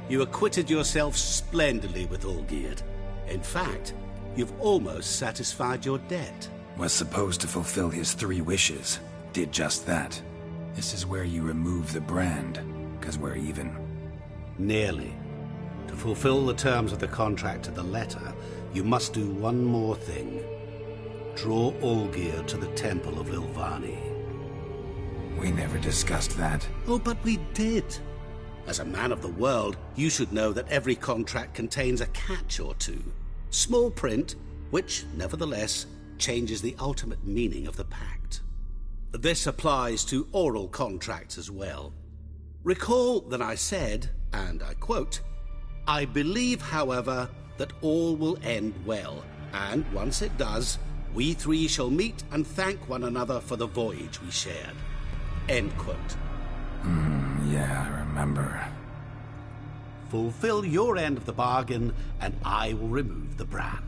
You acquitted yourself splendidly with Olgierd. In fact, you've almost satisfied your debt. Was supposed to fulfill his 3 wishes. Did just that. This is where you remove the brand, because we're even. Nearly. To fulfill the terms of the contract to the letter, you must do one more thing. Draw Olgierd to the Temple of Lilvani. We never discussed that. Oh, but we did. As a man of the world, you should know that every contract contains a catch or two. Small print, which, nevertheless, changes the ultimate meaning of the pact. This applies to oral contracts as well. Recall that I said, and I quote, "I believe, however, that all will end well, and once it does, we 3 shall meet and thank one another for the voyage we shared." End quote. Yeah, I remember. Fulfill your end of the bargain, and I will remove the brand.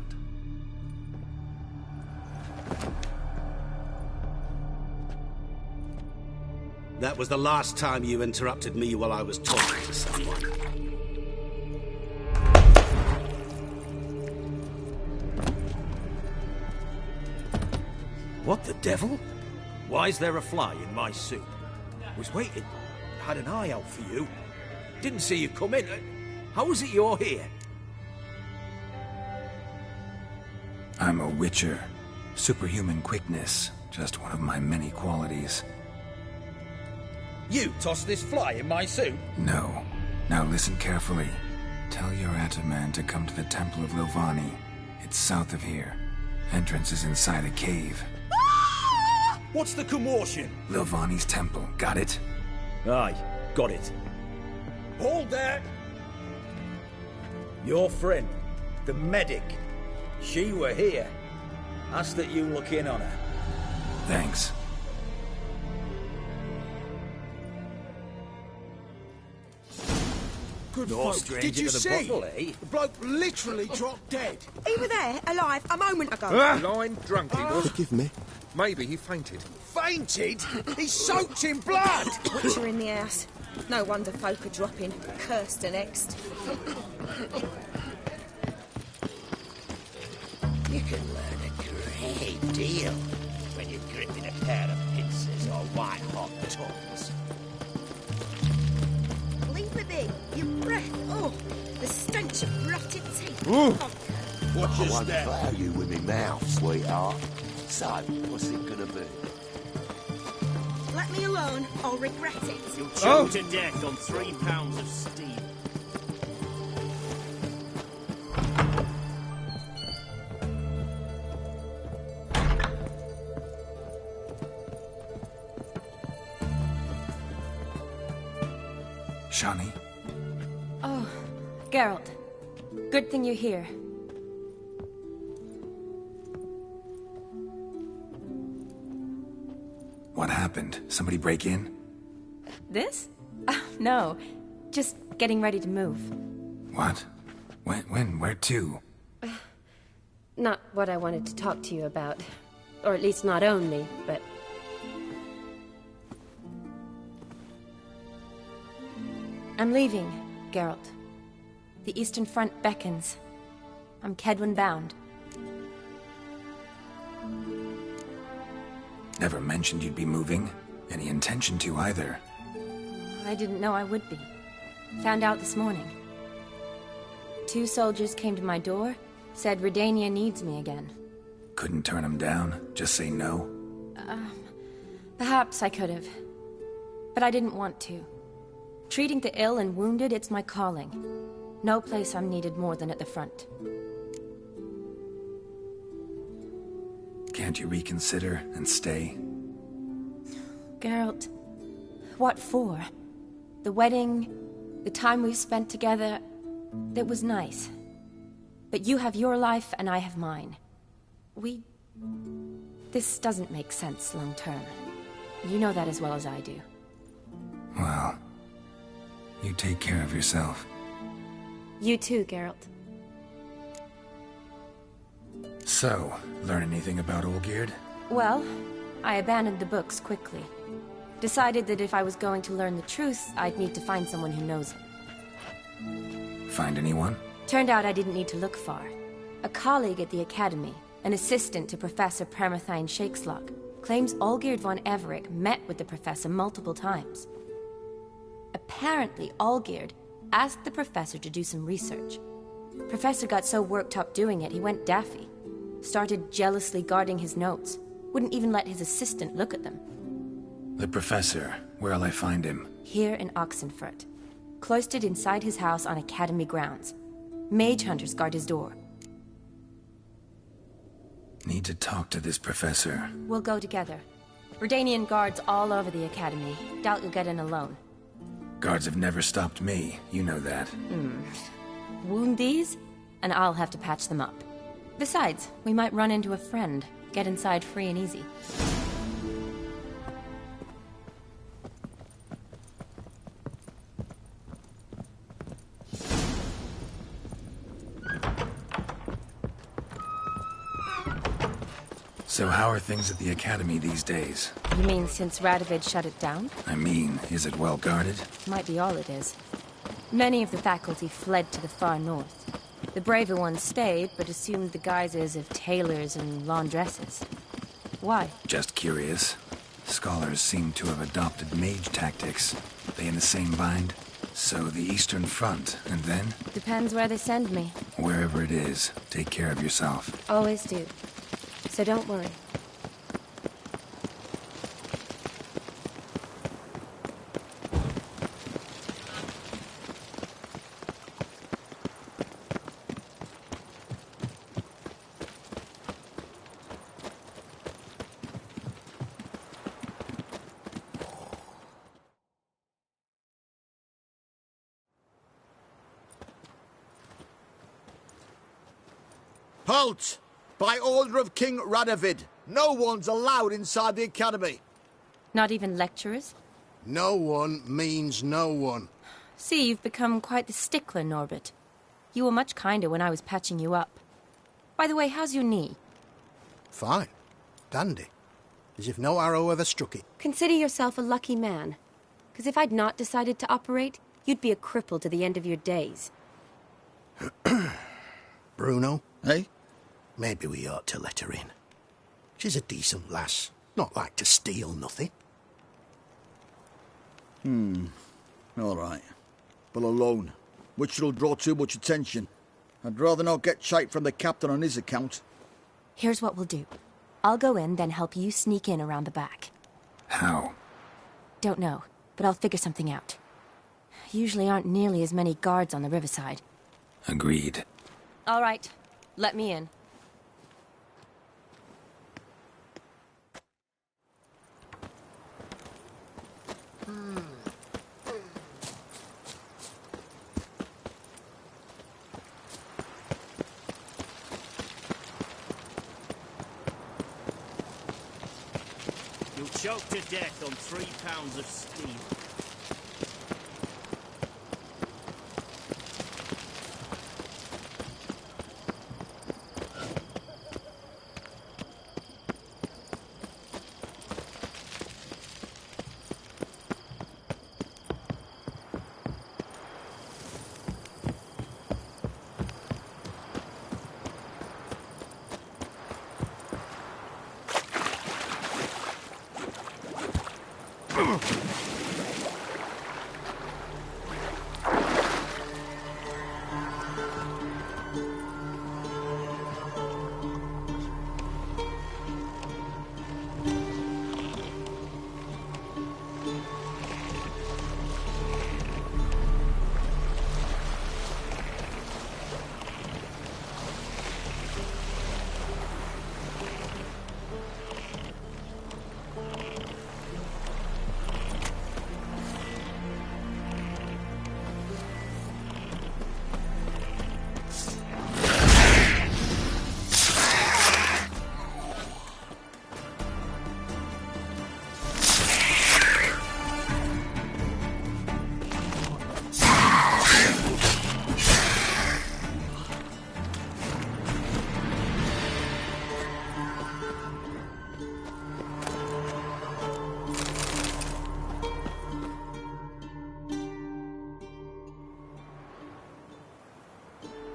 That was the last time you interrupted me while I was talking to someone. What the devil? Why is there a fly in my soup? Was waiting. Had an eye out for you. Didn't see you come in. How is it you're here? I'm a witcher. Superhuman quickness. Just one of my many qualities. You tossed this fly in my soup? No. Now listen carefully. Tell your Ataman to come to the Temple of Lilvani. It's south of here. Entrance is inside a cave. What's the commotion? Lilvani's temple. Got it? Aye, got it. Hold there! Your friend, the medic. She were here. Ask that you look in on her. Thanks. Good No folk, stranger did you to the see? bottle, eh? The bloke literally dropped dead. He were there, alive, a moment ago. Lying drunk he was. Forgive me. Maybe he fainted. Fainted? He's soaked in blood! Butcher in the house. No wonder folk are dropping. Cursed and next. You can learn a great deal. when you're gripping a pair of pincers or white-hot tongues. Leave me be. Your breath. Oh, the stench of rotted teeth. Ooh. Oh, Watch I your won't step. fail you with me mouth, sweetheart. So, what's it gonna be? let me alone. I'll regret it. You'll choke to death on 3 pounds of steel. Shani? Oh, Geralt. Good thing you're here. What happened? Somebody break in? This? No. Just getting ready to move. What? When? Where to? Not what I wanted to talk to you about. Or at least not only, but... I'm leaving, Geralt. The Eastern Front beckons. I'm Kedwin bound. Never mentioned you'd be moving. Any intention to either. I didn't know I would be. Found out this morning. 2 soldiers came to my door, said Redania needs me again. Couldn't turn him down? Just say no? Perhaps I could have. But I didn't want to. Treating the ill and wounded, it's my calling. No place I'm needed more than at the front. Can't you reconsider and stay? Geralt, what for? The wedding, the time we've spent together, it was nice. But you have your life and I have mine. This doesn't make sense long term. You know that as well as I do. Well, you take care of yourself. You too, Geralt. So, learn anything about Olgierd? Well, I abandoned the books quickly. Decided that if I was going to learn the truth, I'd need to find someone who knows it. Find anyone? Turned out I didn't need to look far. A colleague at the Academy, an assistant to Professor Permathine Shakeslock, claims Olgierd von Everick met with the professor multiple times. Apparently, Olgierd asked the professor to do some research. Professor got so worked up doing it, he went daffy. Started jealously guarding his notes. Wouldn't even let his assistant look at them. The professor. Where'll I find him? Here in Oxenfurt. Cloistered inside his house on Academy grounds. Mage hunters guard his door. Need to talk to this professor. We'll go together. Redanian guards all over the Academy. Doubt you'll get in alone. Guards have never stopped me. You know that. Wound these, and I'll have to patch them up. Besides, we might run into a friend. Get inside free and easy. So how are things at the Academy these days? You mean since Radovid shut it down? I mean, is it well guarded? Might be all it is. Many of the faculty fled to the far north. The braver ones stayed, but assumed the guises of tailors and laundresses. Why? Just curious. Scholars seem to have adopted mage tactics. They in the same bind? So the Eastern Front, and then? Depends where they send me. Wherever it is, take care of yourself. Always do. So don't worry. Halt! By order of King Radovid, no one's allowed inside the Academy. Not even lecturers? No one means no one. See, you've become quite the stickler, Norbert. You were much kinder when I was patching you up. By the way, how's your knee? Fine. Dandy. As if no arrow ever struck it. Consider yourself a lucky man. Because if I'd not decided to operate, you'd be a cripple to the end of your days. Bruno? Eh? Maybe we ought to let her in. She's a decent lass. Not like to steal nothing. All right. But alone, which will draw too much attention. I'd rather not get shite from the captain on his account. Here's what we'll do. I'll go in, then help you sneak in around the back. How? Don't know, but I'll figure something out. Usually aren't nearly as many guards on the riverside. Agreed. All right, let me in. You'll choke to death on 3 pounds of steam.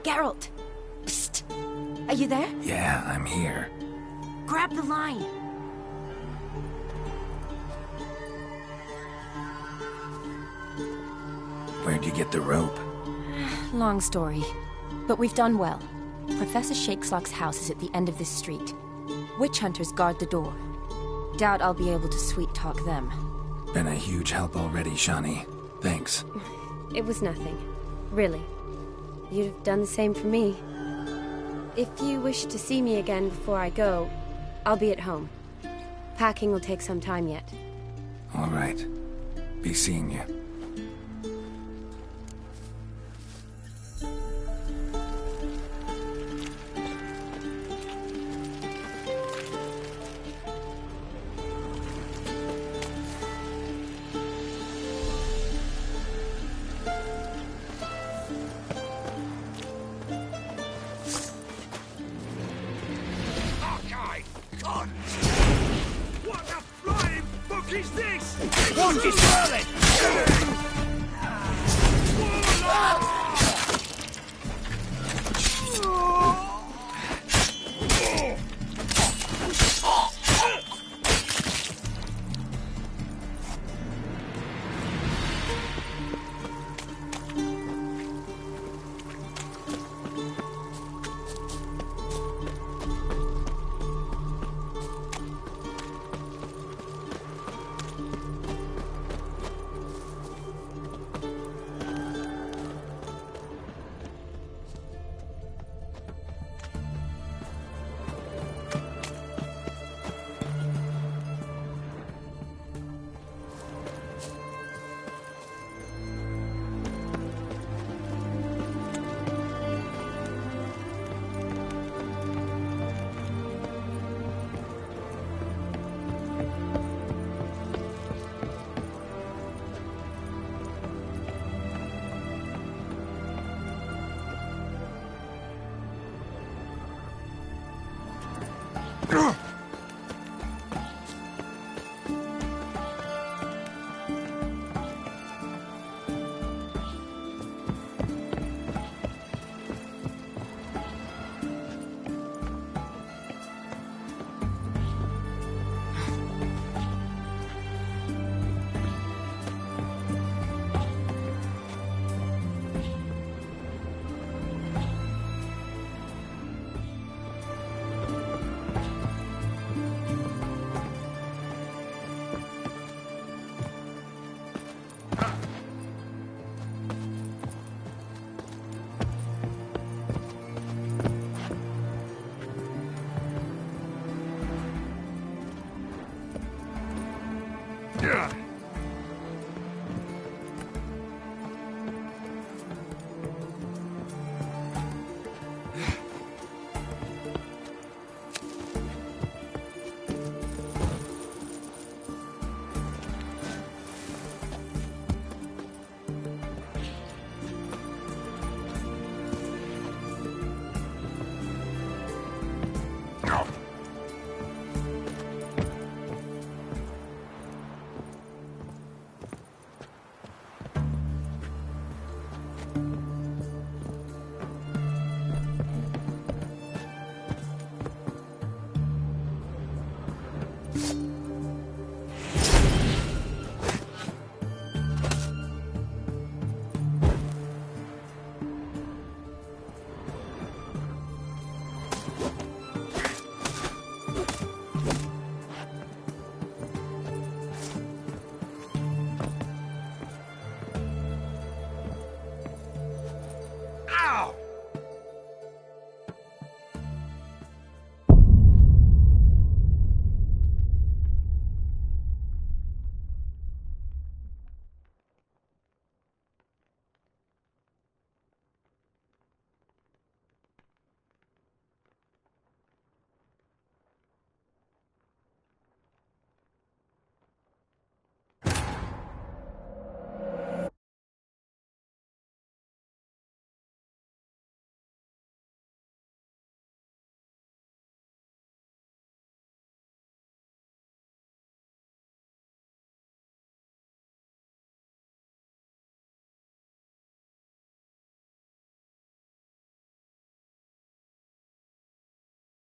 Geralt! Psst! Are you there? Yeah, I'm here. Grab the line! Where'd you get the rope? Long story. But we've done well. Professor Shakeslock's house is at the end of this street. Witch hunters guard the door. Doubt I'll be able to sweet-talk them. Been a huge help already, Shani. Thanks. It was nothing. Really. You'd have done the same for me. If you wish to see me again before I go, I'll be at home. Packing will take some time yet. All right. Be seeing you. What the flying fuck is this? What is it? you